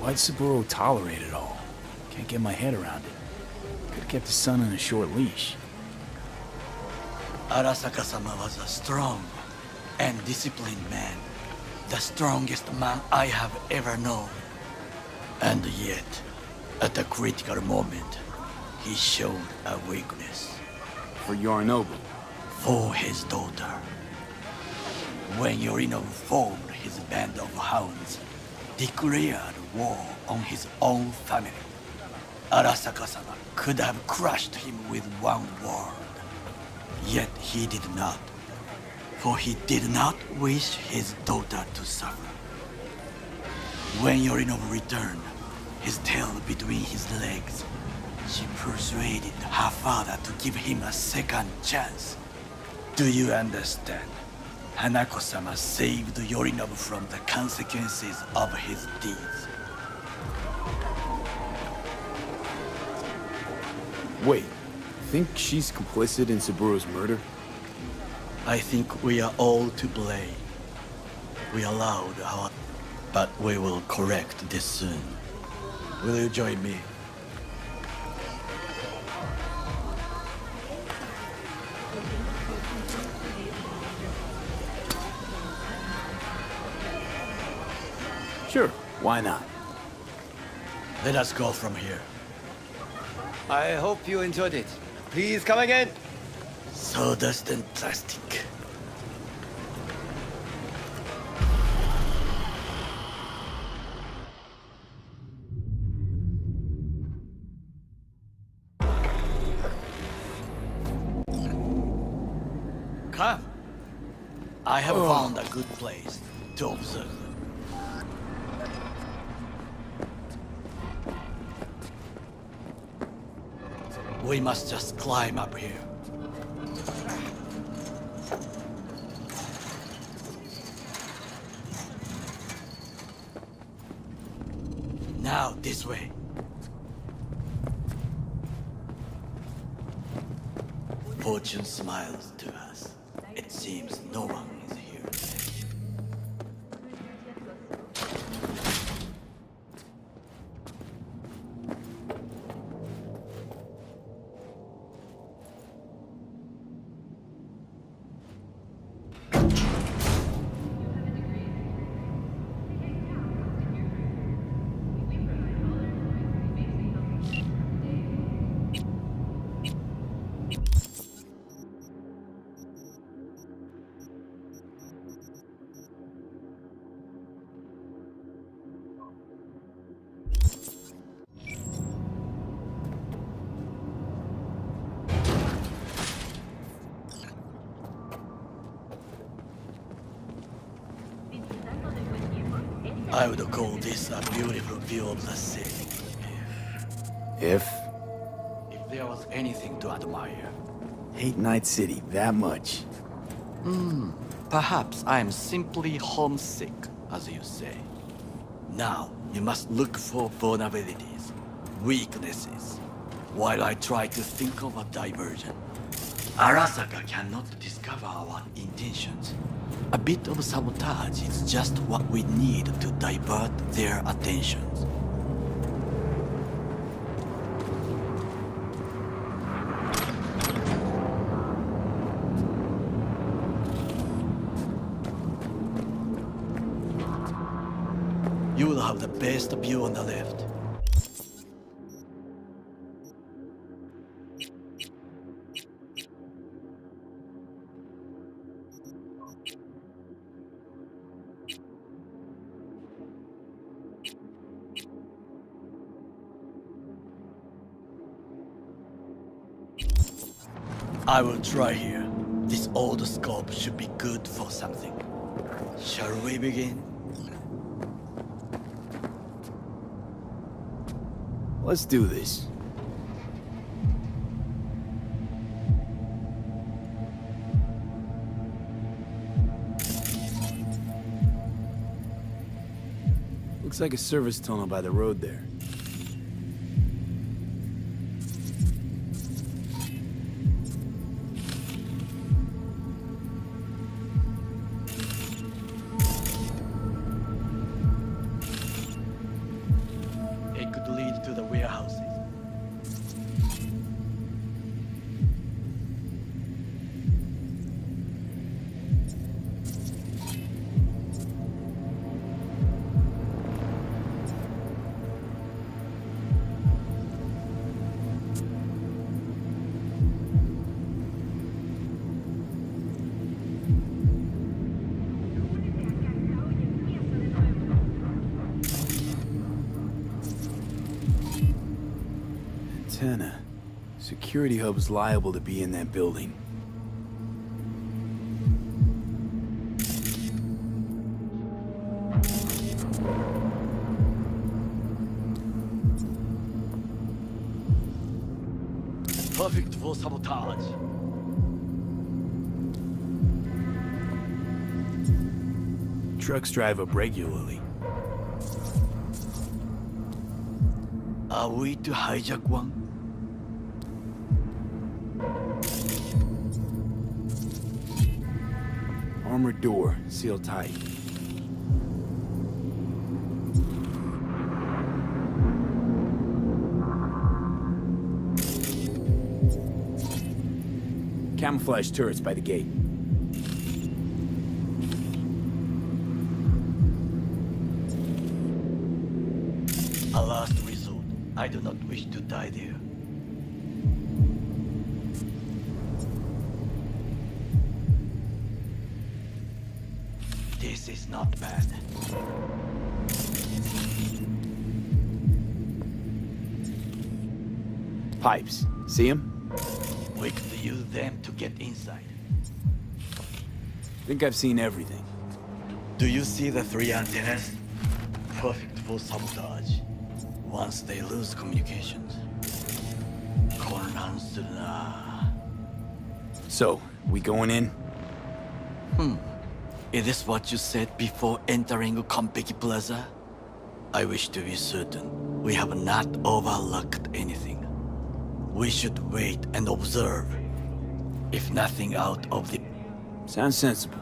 Why'd Saburo tolerate it all? Can't get my head around it. Could've kept his son on a short leash. Arasaka-sama was a strong and disciplined man. The strongest man I have ever known. And yet, at a critical moment, he showed a weakness. For Yorinobu? For his daughter. When Yorinobu formed his band of hounds, declared war on his own family, Arasaka-sama could have crushed him with one word. Yet he did not, for he did not wish his daughter to suffer. When Yorinobu returned, his tail between his legs, she persuaded her father to give him a second chance. Do you understand? Hanako-sama saved Yorinobu from the consequences of his deeds. Wait, think she's complicit in Saburo's murder? I think we are all to blame. We allowed our... But we will correct this soon. Will you join me? Sure, why not? Let us go from here. I hope you enjoyed it. Please come again. Sawdust and plastic. Come. I have found a good place to observe. We must just climb up here. Now, this way. Fortune smiles to us. It seems no one is here today. I would call this a beautiful view of the city. If? If there was anything to admire. Hate Night City that much. Perhaps I am simply homesick, as you say. Now, you must look for vulnerabilities, weaknesses, while I try to think of a diversion. Arasaka cannot discover our intentions. A bit of sabotage is just what we need to divert their attentions. You will have the best view on the left. I will try here. This old scope should be good for something. Shall we begin? Let's do this. Looks like a service tunnel by the road there. It could lead to the warehouses. Antenna. Security hub's liable to be in that building. Perfect for sabotage. Trucks drive up regularly. Are we to hijack one? Armored door, sealed tight. Camouflage turrets by the gate. A last resort. I do not wish to die there. This is not bad. Pipes. See them? We could use them to get inside. Think I've seen everything. Do you see the 3 antennas? Perfect for sabotage. Once they lose communications. So, we going in? Is this what you said before entering Konpeki Plaza? I wish to be certain we have not overlooked anything. We should wait and observe. If nothing out of the... Sounds sensible.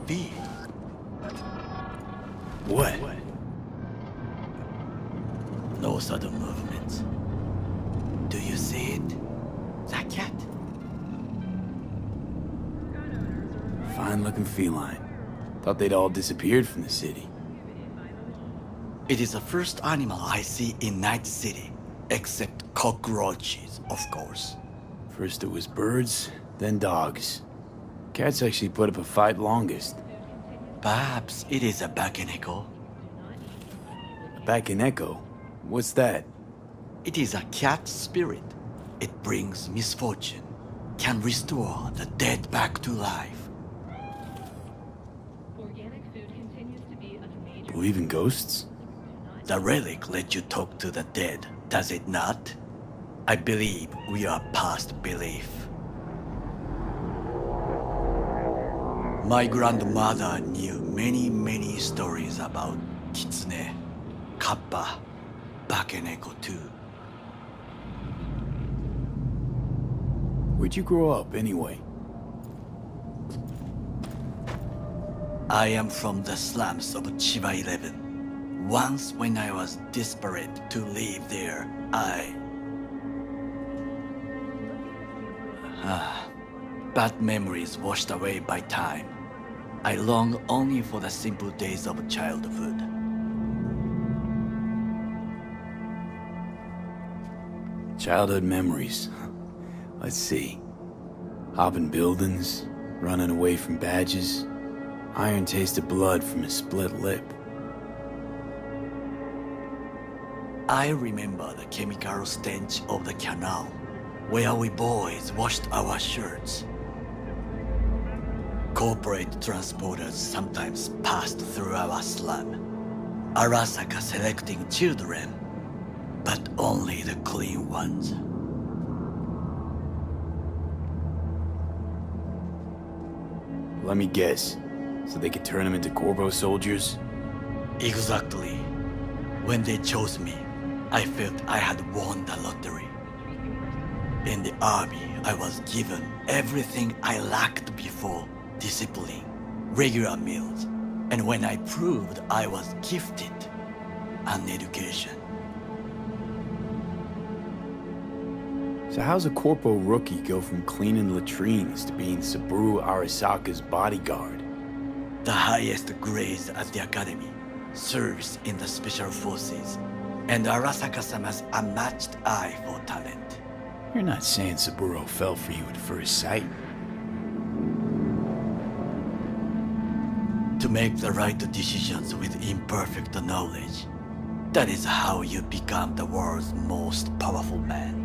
B. What? No sudden movements. Do you see it? That cat? Fine-looking feline. Thought they'd all disappeared from the city. It is the first animal I see in Night City. Except cockroaches, of course. First it was birds, then dogs. Cats actually put up a fight longest. Perhaps it is a Bakeneko. Back in Echo? What's that? It is a cat spirit. It brings misfortune. can restore the dead back to life. Believe in ghosts? The relic lets you talk to the dead, does it not? I believe we are past belief. My grandmother knew many stories about Kitsune, Kappa, Bakeneko too. Where'd you grow up, anyway? I am from the slums of Chiba 11. Once when I was desperate to live there, bad memories washed away by time. I long only for the simple days of childhood. Childhood memories. Let's see. Hopping buildings, running away from badges, iron tasted blood from a split lip. I remember the chemical stench of the canal, where we boys washed our shirts. Corporate transporters sometimes passed through our slum. Arasaka selecting children, but only the clean ones. Let me guess. So they could turn them into Corpo soldiers? Exactly. When they chose me, I felt I had won the lottery. In the army, I was given everything I lacked before: discipline, regular meals, and when I proved I was gifted, an education. So how's a Corpo rookie go from cleaning latrines to being Saburo Arasaka's bodyguard? The highest grades at the academy, serves in the special forces, and Arasaka-sama's unmatched eye for talent. You're not saying Saburo fell for you at first sight. To make the right decisions with imperfect knowledge, that is how you become the world's most powerful man.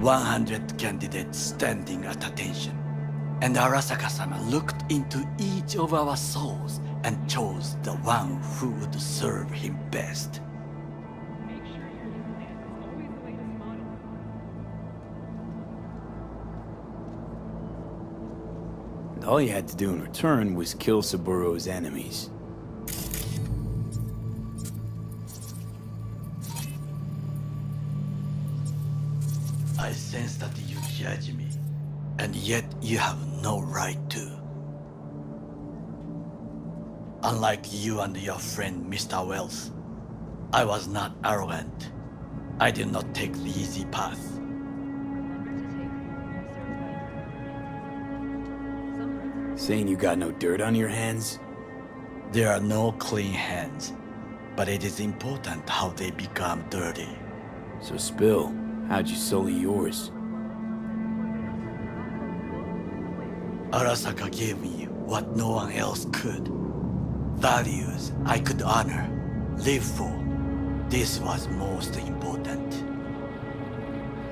100 candidates standing at attention, and Arasaka-sama looked into each of our souls and chose the one who would serve him best. And all you had to do in return was kill Saburo's enemies. I sense that you judge me, and yet you have no right to. Unlike you and your friend Mr. Wells, I was not arrogant. I did not take the easy path. Saying you got no dirt on your hands? There are no clean hands, but it is important how they become dirty. So spill. How'd you sully yours? Arasaka gave me what no one else could. Values I could honor, live for. This was most important.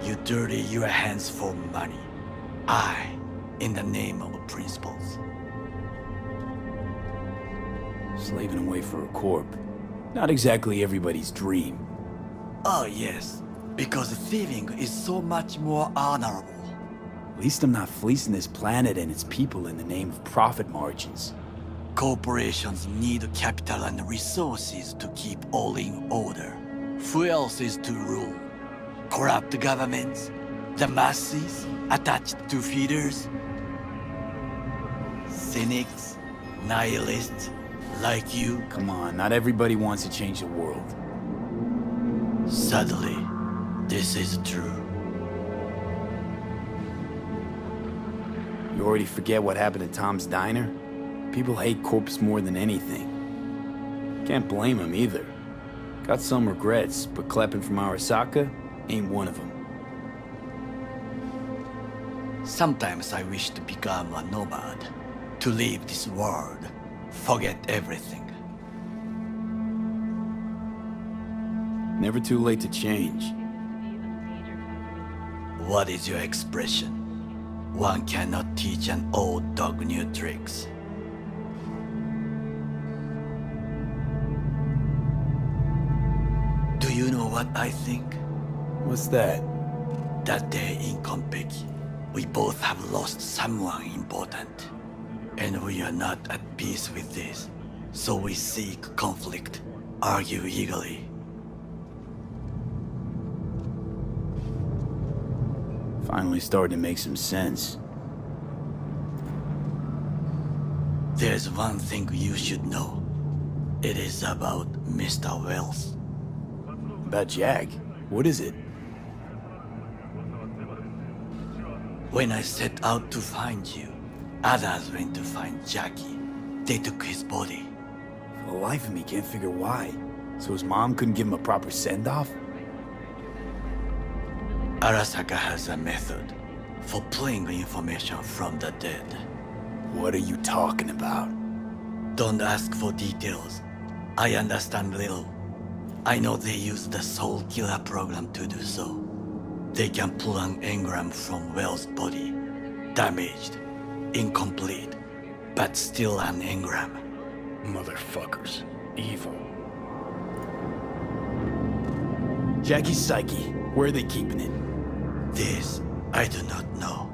You dirty your hands for money. I, in the name of principles. Slaving away for a corp. Not exactly everybody's dream. Oh yes, because thieving is so much more honorable. At least I'm not fleecing this planet and its people in the name of profit margins. Corporations need capital and resources to keep all in order. Who else is to rule? Corrupt governments? The masses attached to feeders? Cynics? Nihilists? Like you? Come on, not everybody wants to change the world. Sadly, this is true. You already forget what happened at Tom's Diner? People hate corpse more than anything. Can't blame them either. Got some regrets, but klepping from Arasaka ain't one of them. Sometimes I wish to become a nomad, to leave this world, forget everything. Never too late to change. What is your expression? One cannot teach an old dog new tricks. Do you know what I think? What's that? That day in Konpeki, we both have lost someone important. And we are not at peace with this. So we seek conflict, argue eagerly. Finally starting to make some sense. There's one thing you should know. It is about Mr. Wells. About Jack? What is it? When I set out to find you, others went to find Jackie. They took his body. For the life of me, can't figure why. So his mom couldn't give him a proper send-off? Arasaka has a method for pulling information from the dead. What are you talking about? Don't ask for details. I understand little. I know they use the Soul Killer program to do so. They can pull an engram from Wells' body. Damaged, incomplete, but still an engram. Motherfuckers. Evil. Jackie's psyche. Where are they keeping it? This, I do not know.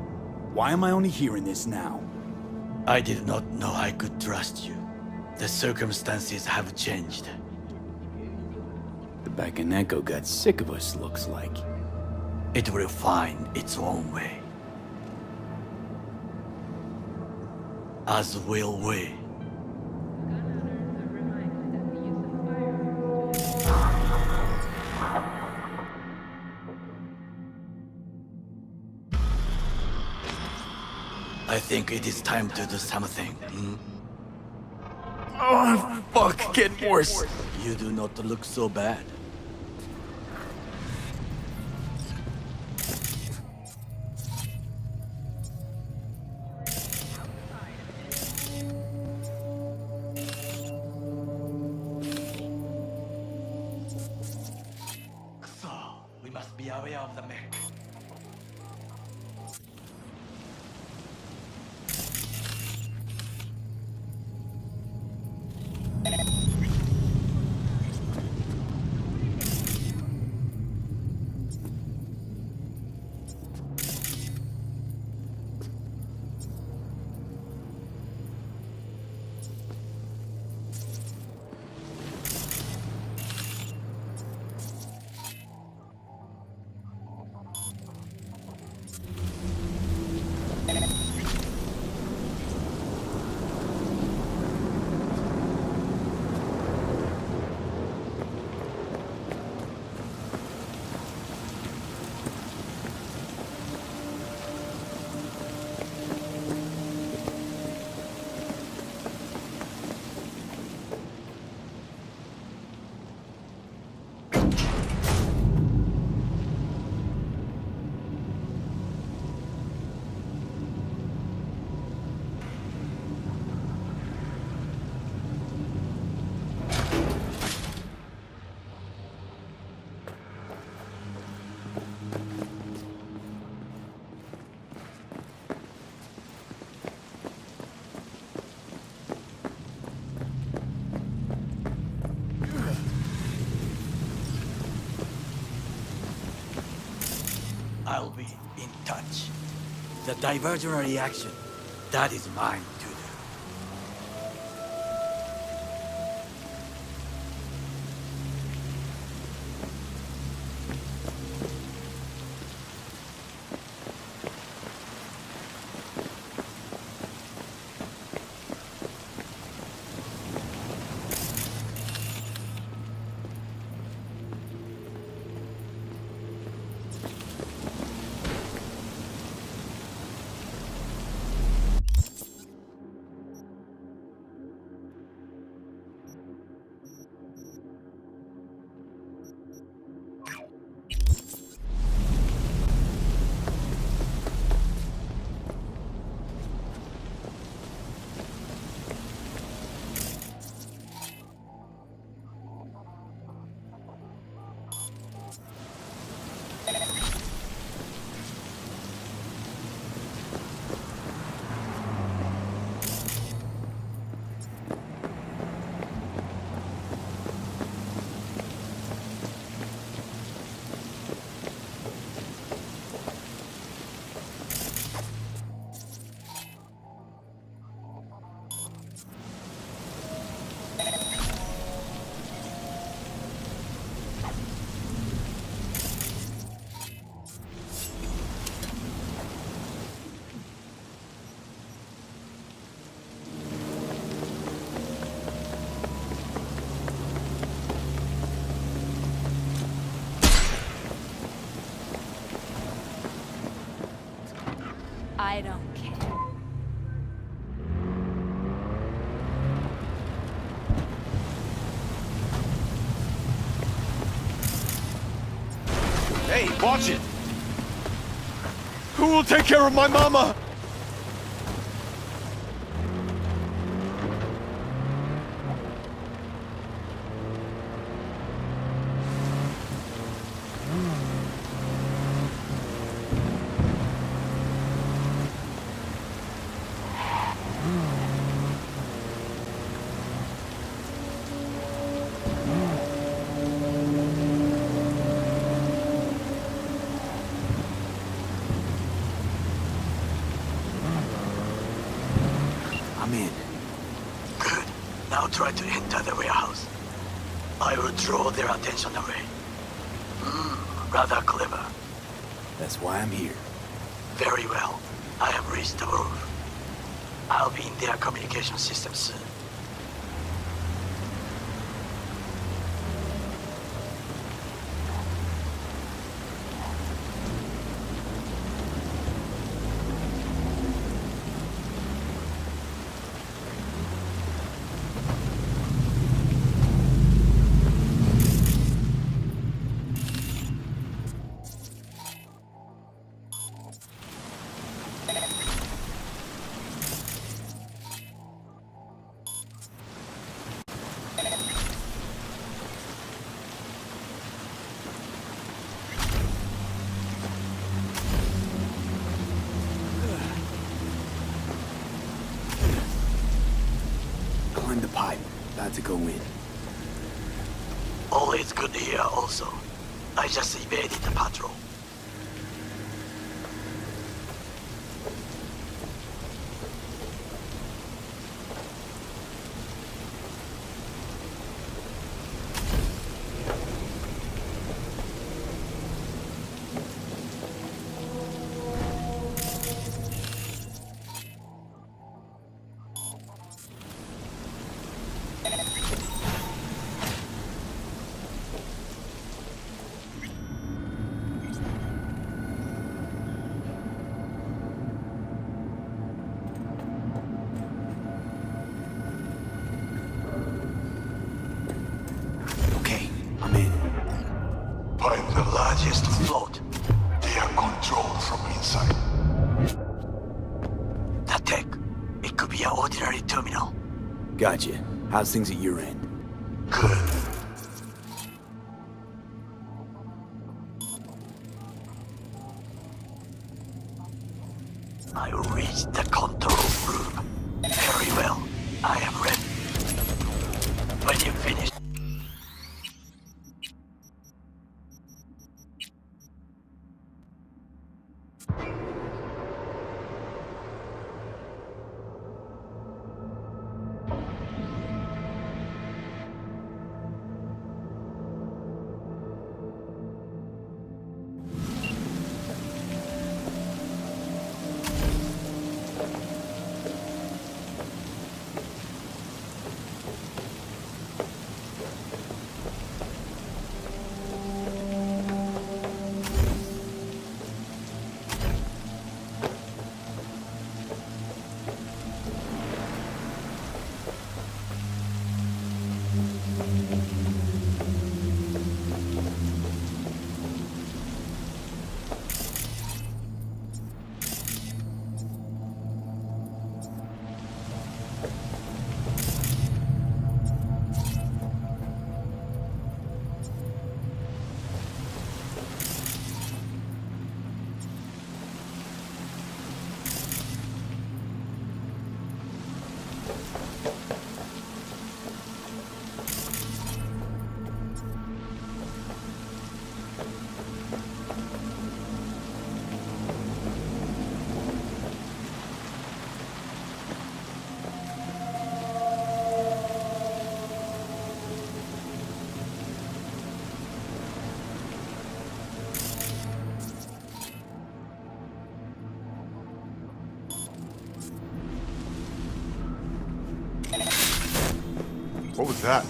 Why am I only hearing this now? I did not know I could trust you. The circumstances have changed. The Bakaneko got sick of us, looks like. It will find its own way. As will we. I think it is time to do something. Oh, fuck, getting worse. You do not look so bad. So, we must be aware of the mech. I'll be in touch. The diversionary reaction, that is mine to do. I don't care. Hey, watch it! Who will take care of my mama? I'm in. Good. Now try to enter the warehouse. I will draw their attention away. Rather clever. That's why I'm here. Very well. I have reached the roof. I'll be in their communication system soon. Climb the pipe. About to go in. All is good here also. I just evaded the patrol. Find the largest float. They are controlled from inside. That tech, it could be an ordinary terminal. Gotcha. How's things at your end? Good. I reached the control room. Very well. I am ready. When you finish. What was that?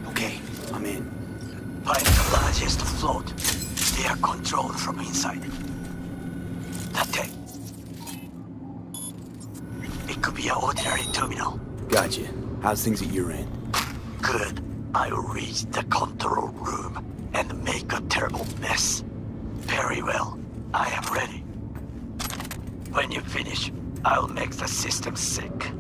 Okay, I'm in. Find the largest float. They are controlled from inside. That's it. It could be an ordinary terminal. Gotcha. How's things at your end? Good. I'll reach the control room and make a terrible mess. Very well. I am ready. When you finish, I'll make the system sick.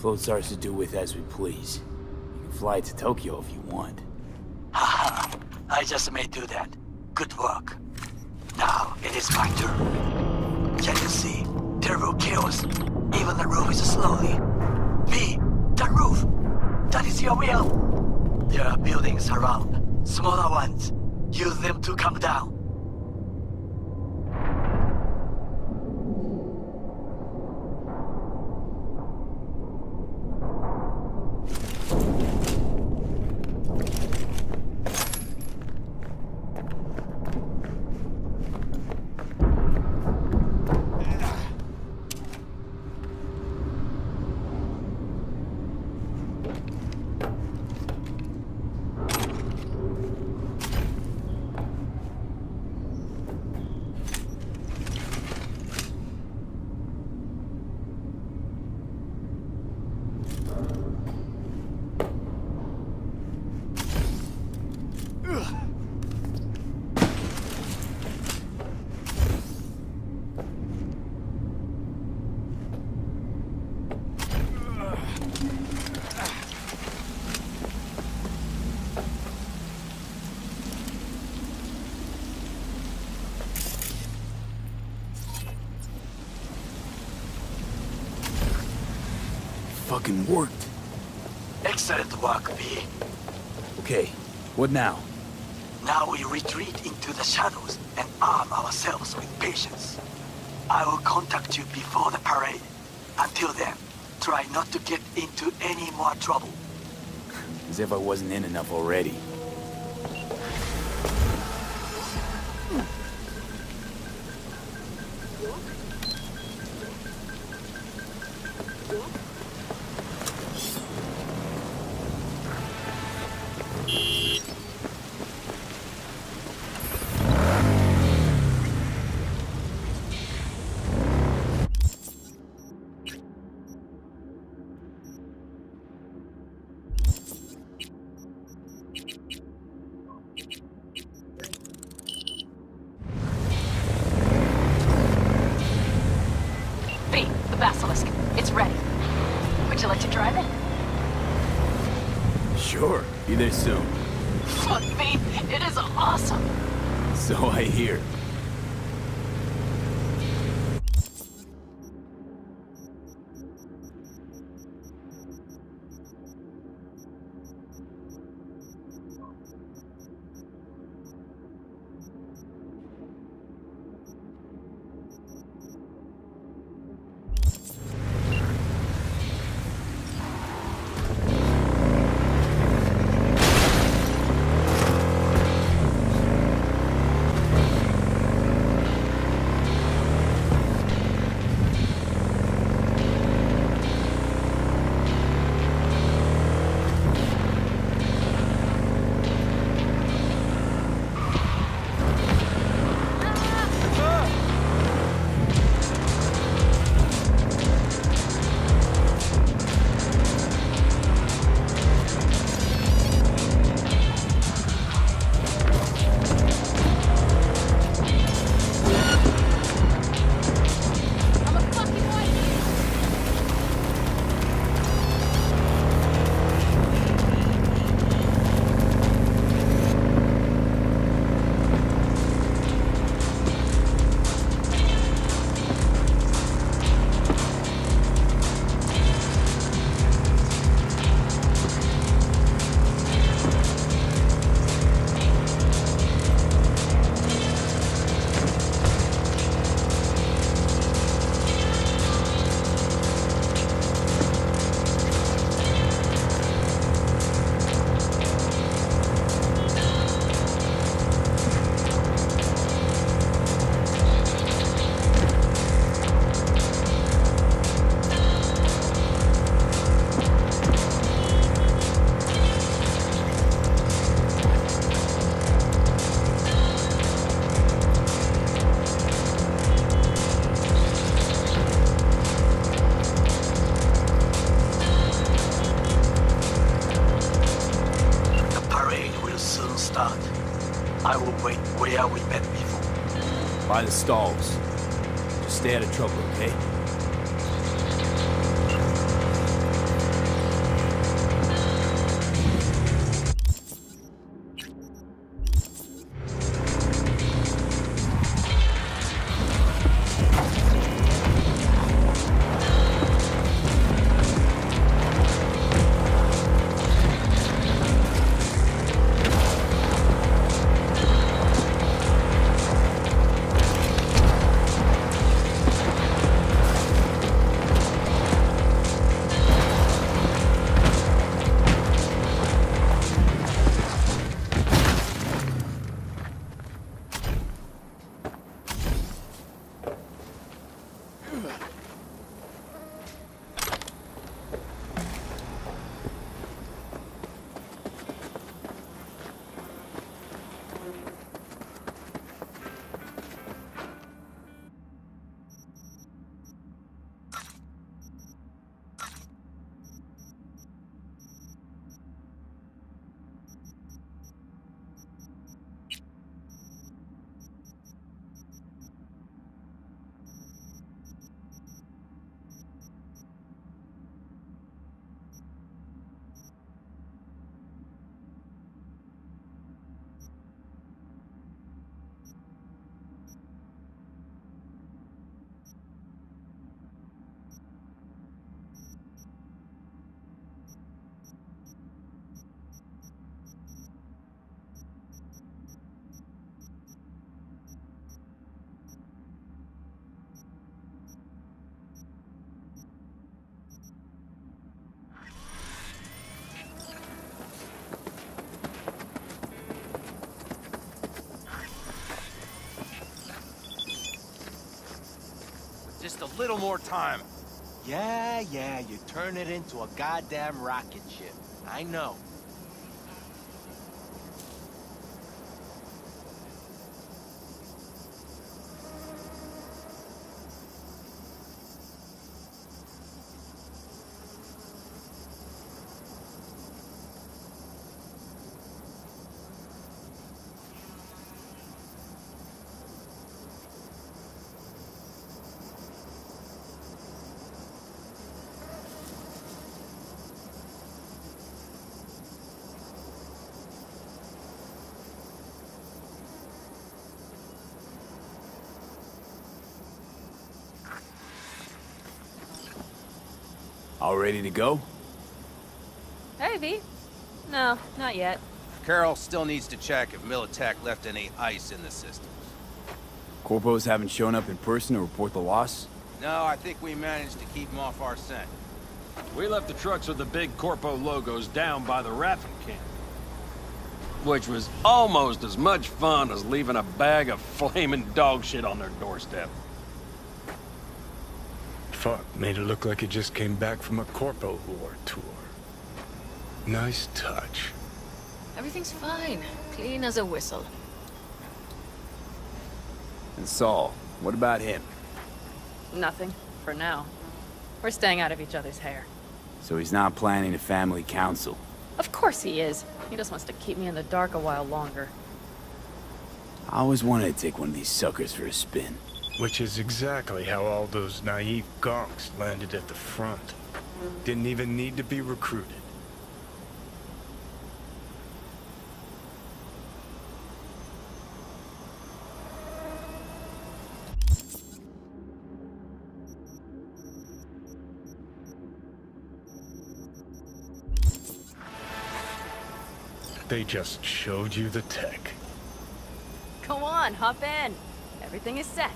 Float starts to do with as we please. You can fly to Tokyo if you want. Haha, I just may do that. Good work. Now, it is my turn. Can you see? Terrible chaos. Even the roof is slowly. Me, the roof! That is your will! There are buildings around. Smaller ones. Use them to come down. Fucking worked. Excellent work, V. Okay, what now? Now we retreat into the shadows and arm ourselves with patience. I will contact you before the parade. Until then, try not to get into any more trouble. As if I wasn't in enough already. B, the Basilisk. It's ready. Would you like to drive it? Sure, be there soon. Fuck me, it is awesome. So I hear. I will wait where we met before. By the stalls. Just stay out of trouble, okay? Just a little more time. Yeah, you turn it into a goddamn rocket ship. I know. All ready to go? Hey, V. No, not yet. Carol still needs to check if Militech left any ice in the system. Corpos haven't shown up in person to report the loss? No, I think we managed to keep them off our scent. We left the trucks with the big Corpo logos down by the Raffin camp. Which was almost as much fun as leaving a bag of flaming dog shit on their doorstep. Fuck, made it look like it just came back from a Corpo War tour. Nice touch. Everything's fine. Clean as a whistle. And Saul, what about him? Nothing, for now. We're staying out of each other's hair. So he's not planning a family council? Of course he is. He just wants to keep me in the dark a while longer. I always wanted to take one of these suckers for a spin. Which is exactly how all those naive gonks landed at the front. Didn't even need to be recruited. They just showed you the tech. Go on, hop in. Everything is set.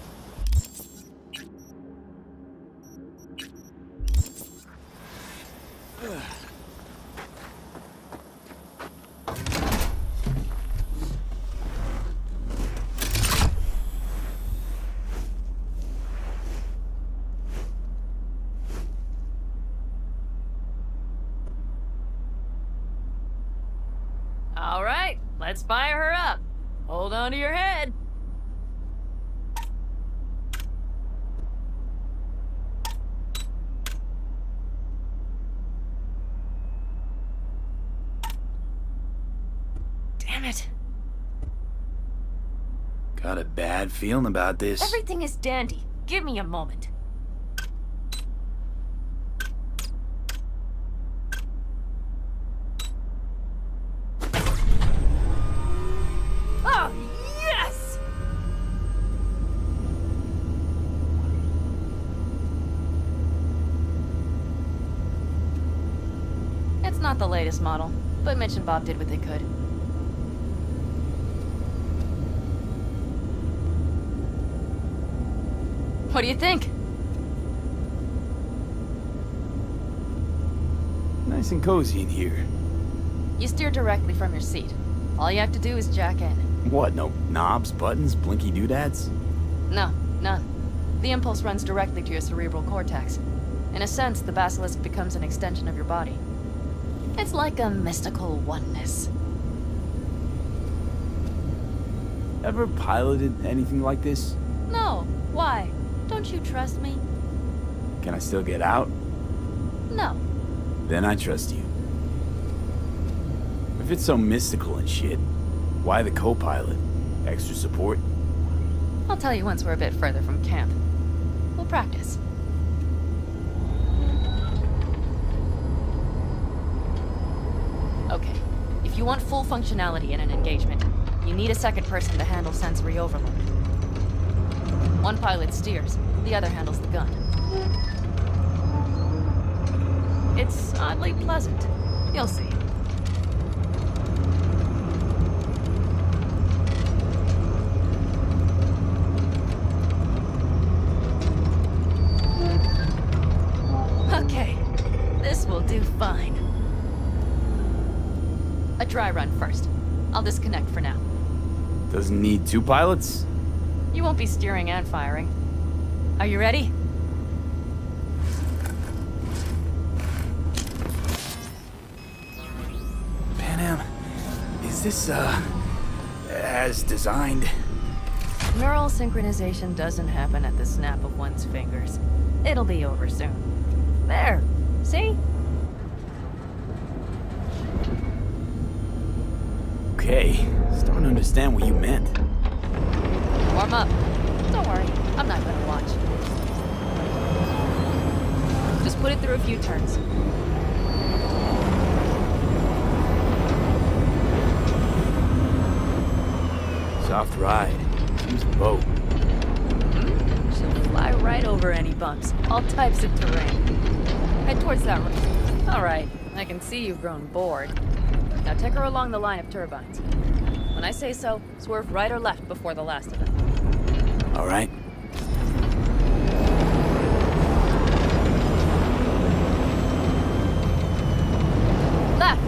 All right, let's fire her up. Hold on to your head. Damn it. Got a bad feeling about this. Everything is dandy. Give me a moment. Oh, yes! It's not the latest model, but Mitch and Bob did what they could. What do you think? Nice and cozy in here. You steer directly from your seat. All you have to do is jack in. What, no knobs, buttons, blinky doodads? No, none. The impulse runs directly to your cerebral cortex. In a sense, the basilisk becomes an extension of your body. It's like a mystical oneness. Ever piloted anything like this? No, why? Don't you trust me? Can I still get out? No. Then I trust you. If it's so mystical and shit, why the co-pilot? Extra support? I'll tell you once we're a bit further from camp. We'll practice. Okay, if you want full functionality in an engagement, you need a second person to handle sensory overload. One pilot steers, the other handles the gun. It's oddly pleasant. You'll see. Okay, this will do fine. A dry run first. I'll disconnect for now. Doesn't need two pilots? You won't be steering and firing. Are you ready? this, as designed? Neural synchronization doesn't happen at the snap of one's fingers. It'll be over soon. There! See? Okay, starting to understand what you meant. Warm up. Don't worry, I'm not gonna watch. Just put it through a few turns. Soft ride. Use a boat. She'll fly right over any bumps, all types of terrain. Head towards that road. All right, I can see you've grown bored. Now take her along the line of turbines. When I say so, swerve right or left before the last of them. All right. Left!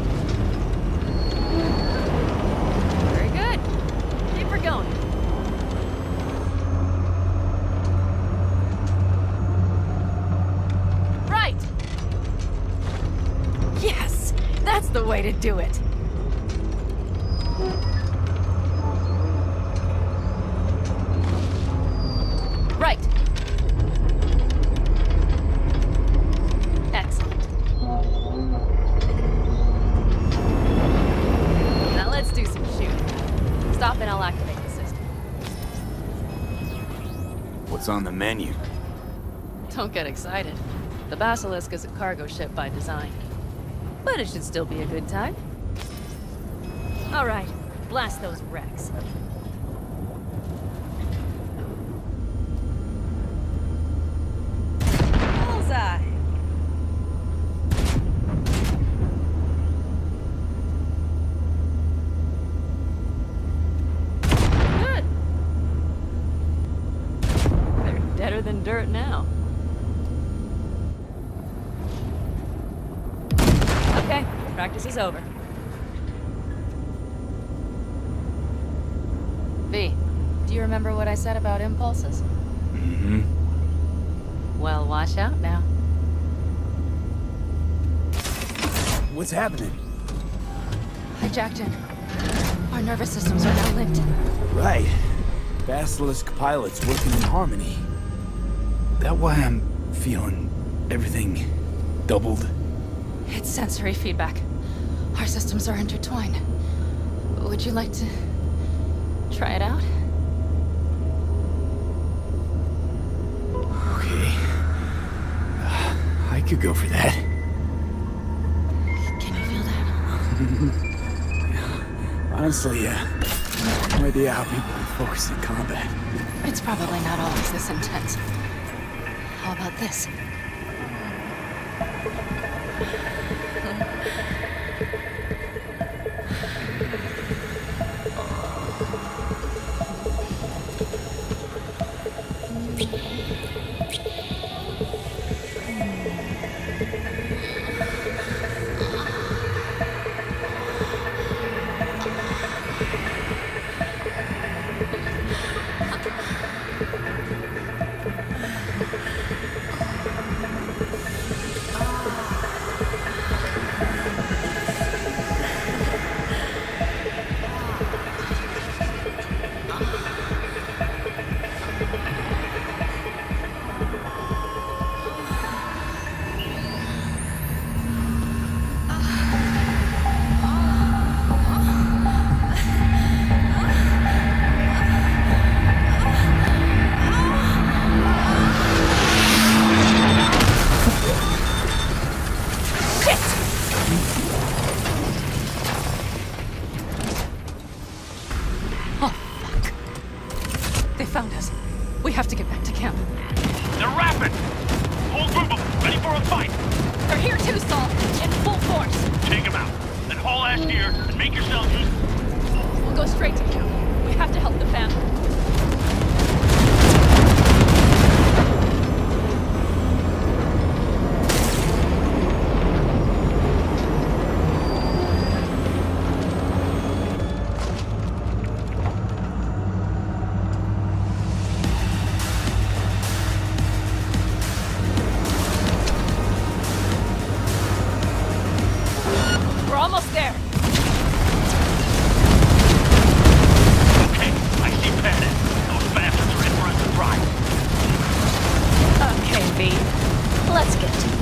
Very good. Keep her going. Right! Yes! That's the way to do it! Right! Excellent. Now let's do some shooting. Stop and I'll activate the system. What's on the menu? Don't get excited. The Basilisk is a cargo ship by design. But it should still be a good time. All right, blast those wrecks. Bullseye! Good. They're deader than dirt now. Okay, practice is over. V, do you remember what I said about impulses? Mm-hmm. Well, watch out now. What's happening? Hijacked in. Our nervous systems are now linked. Right. Basilisk pilots working in harmony. That why I'm feeling everything doubled? It's sensory feedback. Our systems are intertwined. Would you like to try it out? Okay. I could go for that. Can you feel that? Honestly, no idea how people can focus in combat. It's probably not always this intense. How about this? Found us. We have to get back to camp. They're rapid! Whole group of them, ready for a fight! They're here too, Saul. In full force. Take them out. Then haul ass here and make yourselves useful. We'll go straight to camp. We have to help the family. We're almost there. feet. Let's get to it.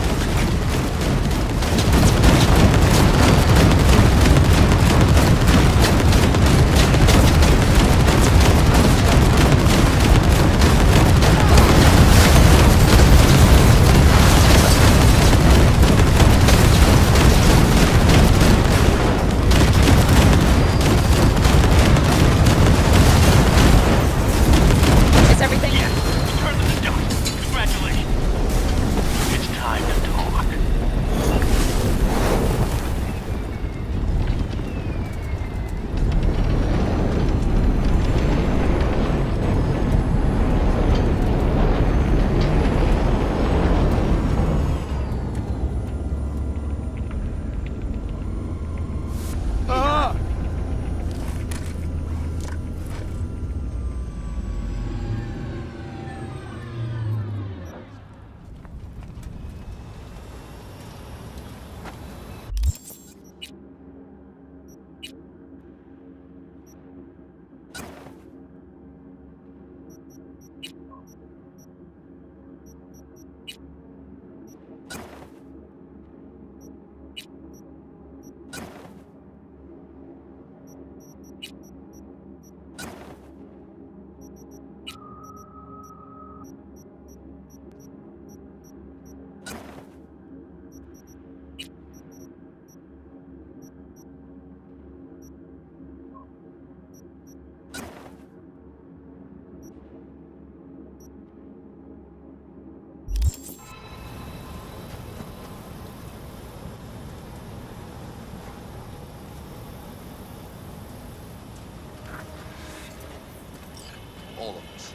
All of us,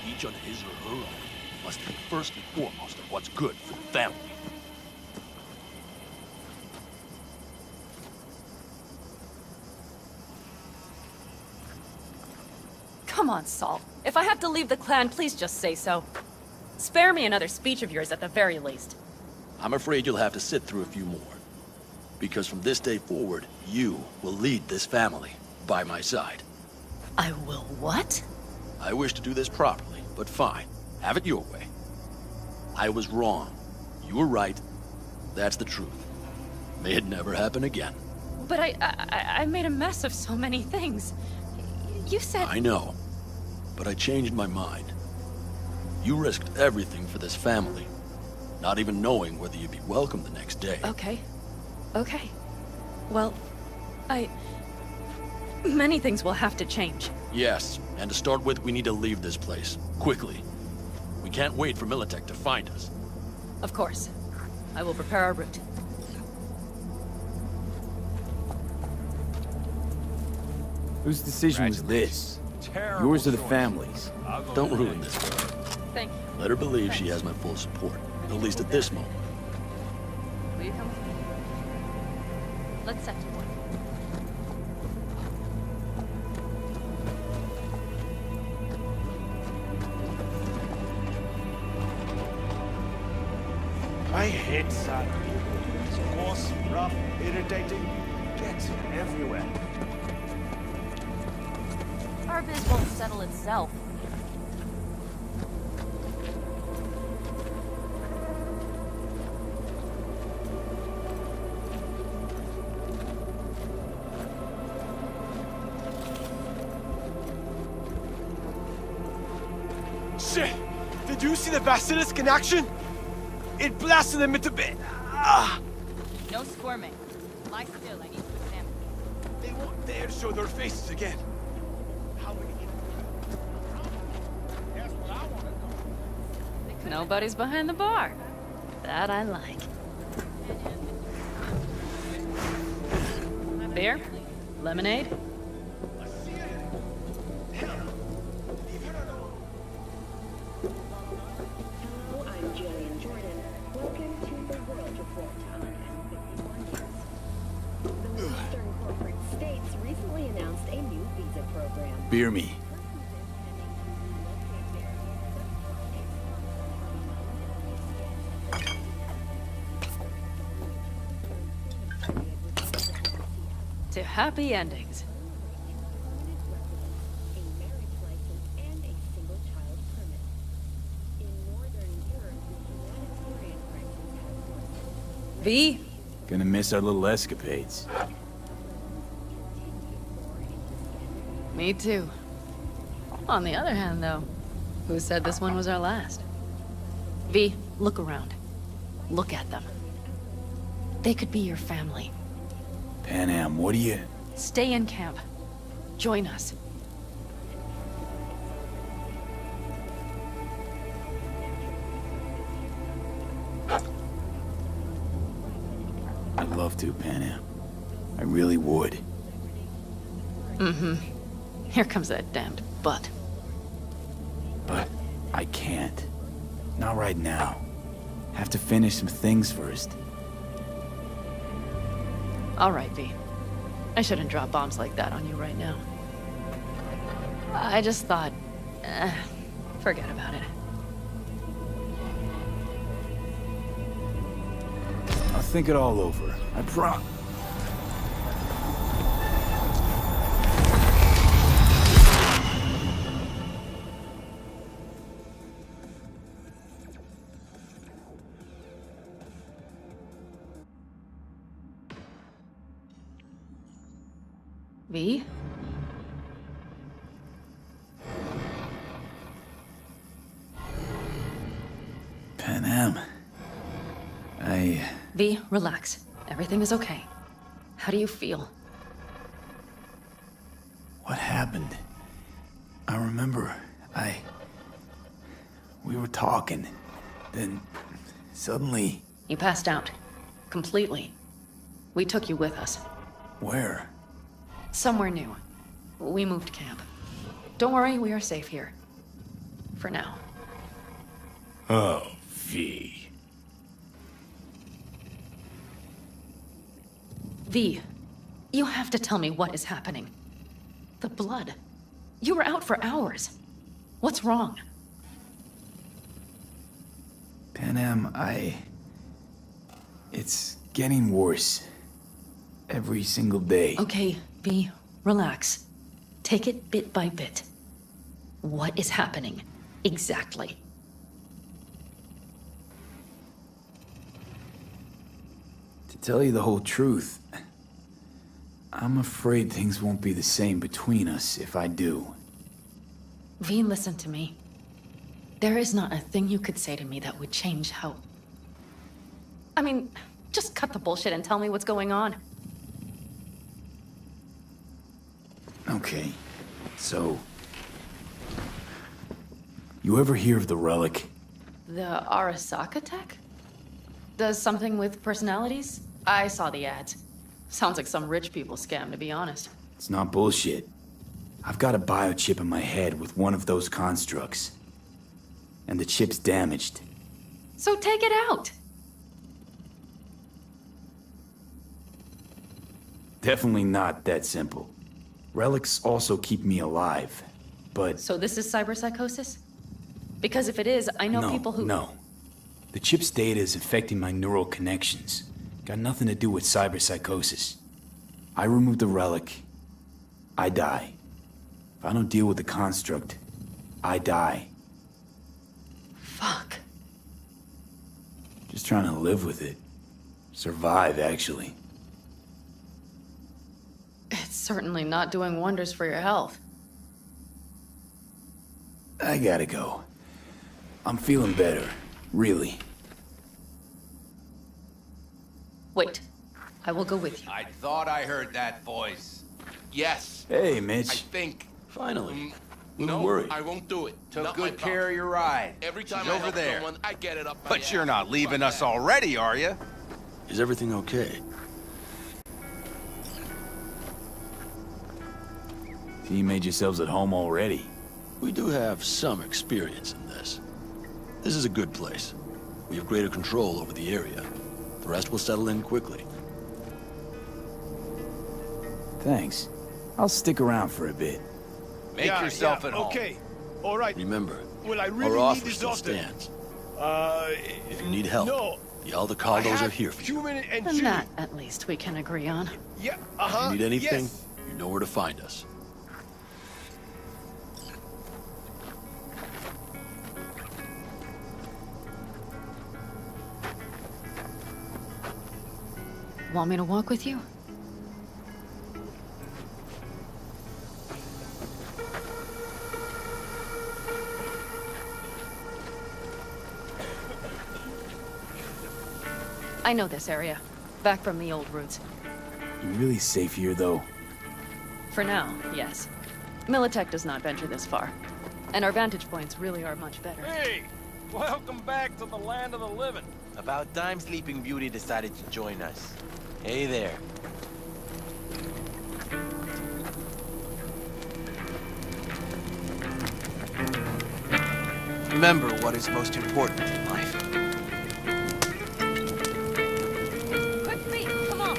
each on his or her own, must think first and foremost of what's good for the family. Come on, Saul. If I have to leave the clan, please just say so. Spare me another speech of yours at the very least. I'm afraid you'll have to sit through a few more. Because from this day forward, you will lead this family by my side. I will what? I wish to do this properly, but fine. Have it your way. I was wrong. You were right. That's the truth. May it never happen again. But I made a mess of so many things. You said... I know. But I changed my mind. You risked everything for this family, not even knowing whether you'd be welcome the next day. Okay. Okay. Well, many things will have to change. Yes, and to start with, we need to leave this place. Quickly. We can't wait for Militech to find us. Of course. I will prepare our route. Whose decision was this? Yours or the family's? Don't ruin this for her. Thank you. Let her believe she has my full support, at least at this moment. Will you come with me? Let's set to work. I hate sad people. It's coarse, rough, irritating, gets everywhere. Our biz won't settle itself. Shit! Did you see the basilisk in action? It blasted them into bit. Ah! No squirming. Lie still, I need to examine. They won't dare show their faces again. How many? That's what I want to know. Nobody's behind the bar. That I like. Beer? Lemonade? I'm Jillian Jordan. Welcome to the World Report on N51 News. The Western corporate states recently announced a new visa program. Beer me. To happy endings. A marriage license and a single child permit. In Northern Europe, V? Gonna miss our little escapades. Me too. On the other hand, though, who said this one was our last? V, look around. Look at them. They could be your family. Pan Am, what do you... Stay in camp. Join us. I'd love to, Pan Am. I really would. Mm-hmm. Here comes that damned butt. But I can't. Not right now. Have to finish some things first. All right, V. I shouldn't drop bombs like that on you right now. I just thought... forget about it. I'll think it all over. I promise. V? Pan Am. V, relax. Everything is okay. How do you feel? What happened? I remember, we were talking. Then, suddenly... You passed out. Completely. We took you with us. Where? Somewhere new. We moved camp. Don't worry, we are safe here. For now. Oh, V. V, you have to tell me what is happening. The blood. You were out for hours. What's wrong? Pan Am, it's getting worse. Every single day. Okay, V, relax. Take it bit by bit. What is happening? Exactly. To tell you the whole truth, I'm afraid things won't be the same between us if I do. V, listen to me. There is not a thing you could say to me that would change how... I mean, just cut the bullshit and tell me what's going on. Okay, so... You ever hear of the relic? The Arasaka tech? Does something with personalities? I saw the ads. Sounds like some rich people scam, to be honest. It's not bullshit. I've got a biochip in my head with one of those constructs. And the chip's damaged. So take it out! Definitely not that simple. Relics also keep me alive, but... So this is cyberpsychosis? Because if it is, I know people who... No. The chip's data is affecting my neural connections. Got nothing to do with cyberpsychosis. I remove the relic, I die. If I don't deal with the construct, I die. Fuck. Just trying to live with it. Survive, actually. It's certainly not doing wonders for your health. I gotta go. I'm feeling better, really. Wait. I will go with you. I thought I heard that voice. Yes. Hey, Mitch. I think. Finally. No, worry. I won't do it. Took Not my good care of your ride. Every time She's I over help there. someone, I get it up. But you're not leaving us already, are you? Is everything okay? You made yourselves at home already. We do have some experience in this. This is a good place. We have greater control over the area. The rest will settle in quickly. Thanks. I'll stick around for a bit. Make yourself at home. Okay. All right. Remember, Well, I our really offer need this still doctor. stands. If you need help, No. the Aldecaldos are here for you. Human and And that, at least, we can agree on. Yeah, If you need anything, you know where to find us. Want me to walk with you? I know this area. Back from the old routes. You really safe here, though? For now, yes. Militech does not venture this far. And our vantage points really are much better. Hey! Welcome back to the land of the living. About time Sleeping Beauty decided to join us. Hey there. Remember what is most important in life. Quickly, come on.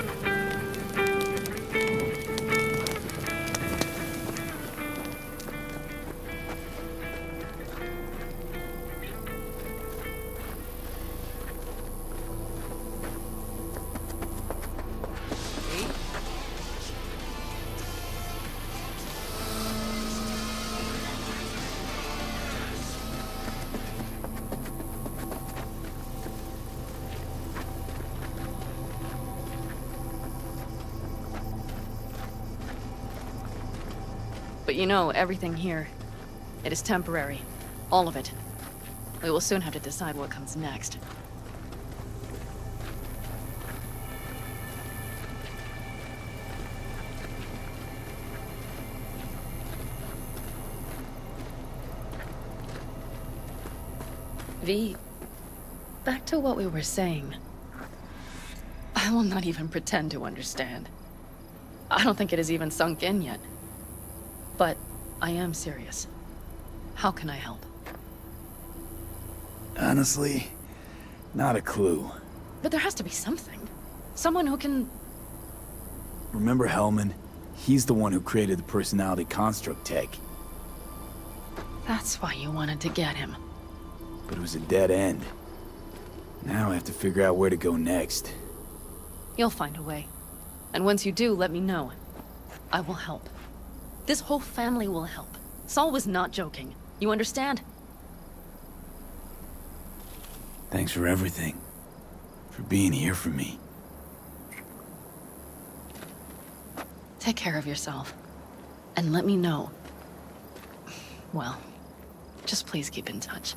But you know, everything here, it is temporary. All of it. We will soon have to decide what comes next. V, back to what we were saying. I will not even pretend to understand. I don't think it has even sunk in yet. But I am serious. How can I help? Honestly, not a clue. But there has to be something. Someone who can... Remember Hellman? He's the one who created the personality construct tech. That's why you wanted to get him. But it was a dead end. Now I have to figure out where to go next. You'll find a way. And once you do, let me know. I will help. This whole family will help. Saul was not joking. You understand? Thanks for everything. For being here for me. Take care of yourself. And let me know. Well, just please keep in touch.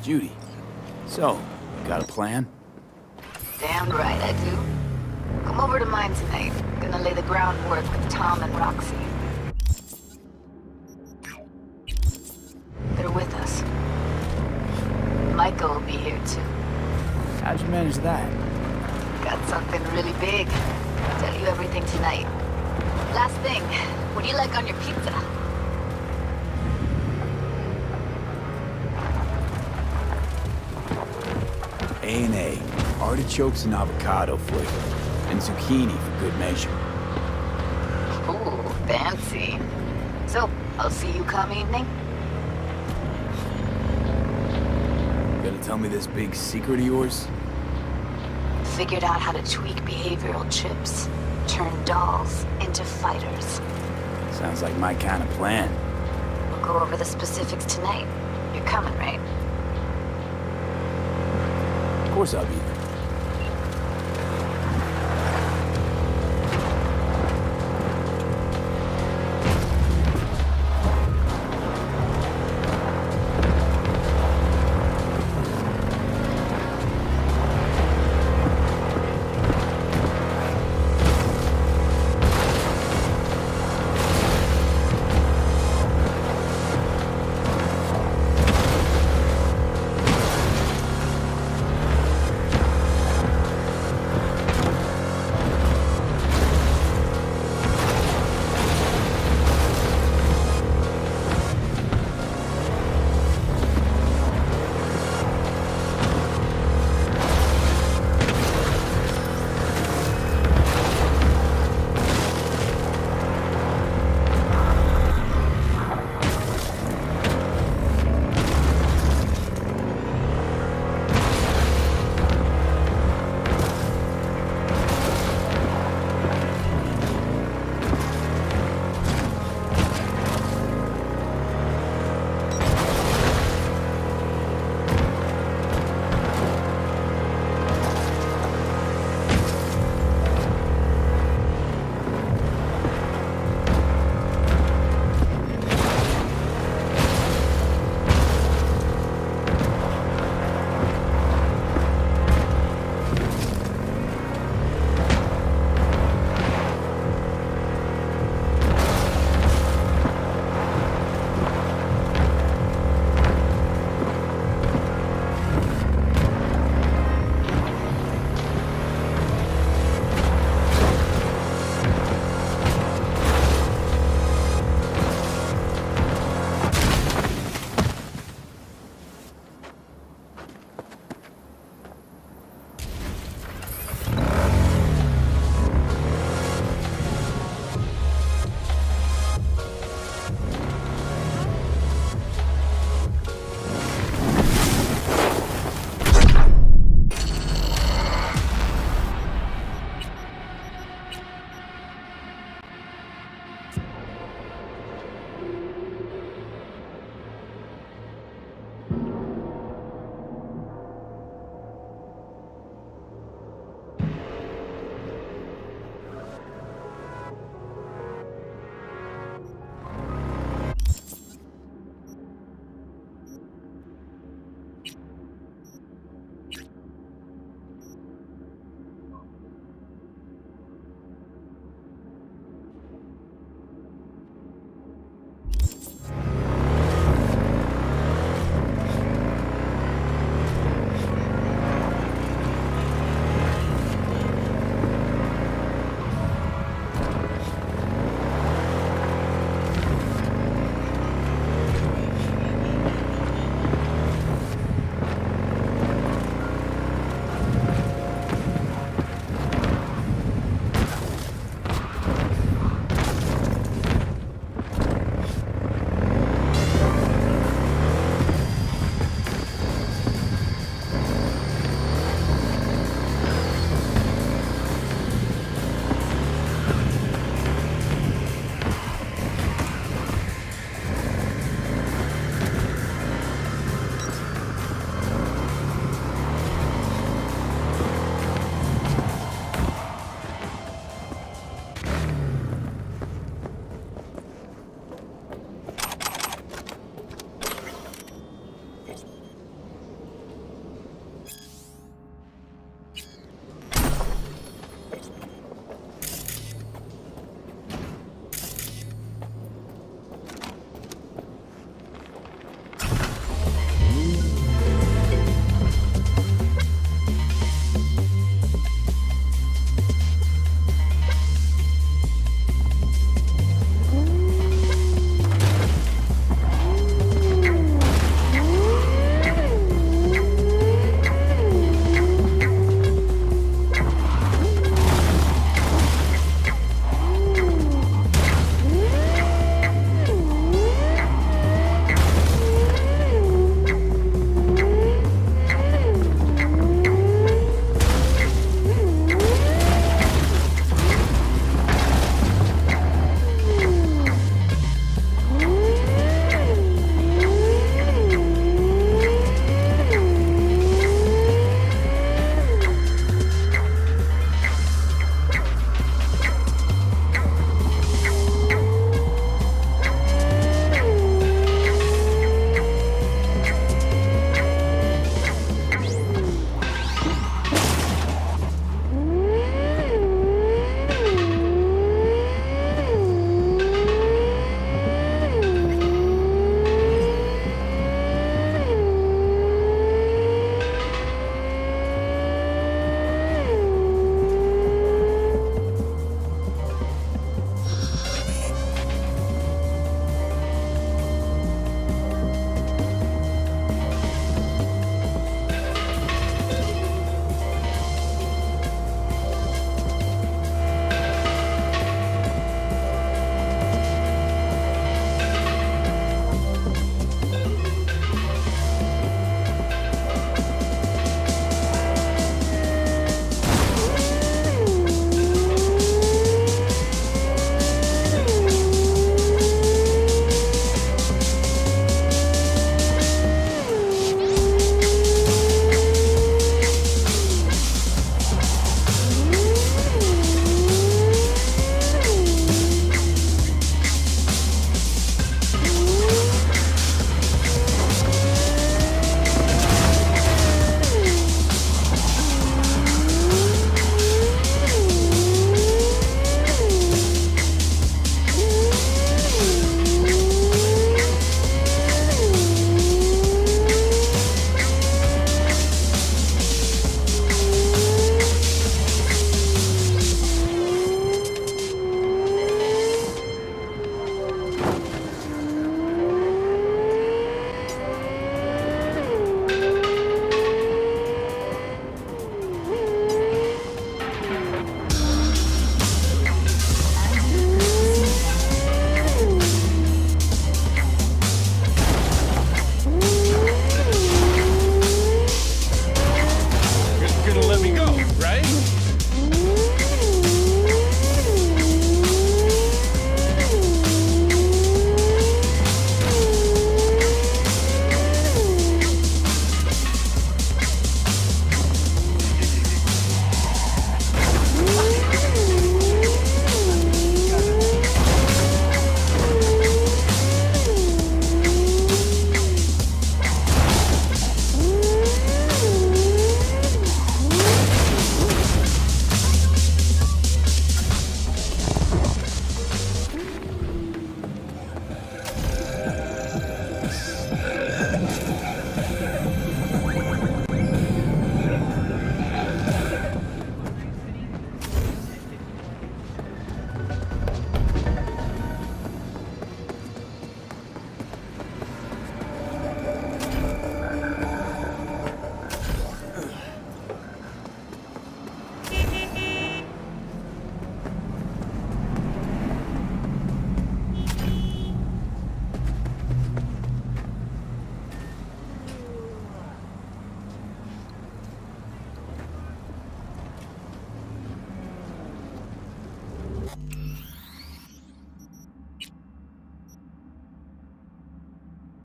Judy, so, got a plan? Damn right I do. Come over to mine tonight. Gonna lay the groundwork with Tom and Roxy. They're with us. Michael will be here too. How'd you manage that? Got something really big. Tell you everything tonight. Last thing, what do you like on your pizza? A&A, artichokes and avocado flavor, and zucchini for good measure. Ooh, fancy. So, I'll see you come evening? Gonna tell me this big secret of yours? Figured out how to tweak behavioral chips. Turn dolls into fighters. Sounds like my kind of plan. We'll go over the specifics tonight. You're coming, right? Of course I'll be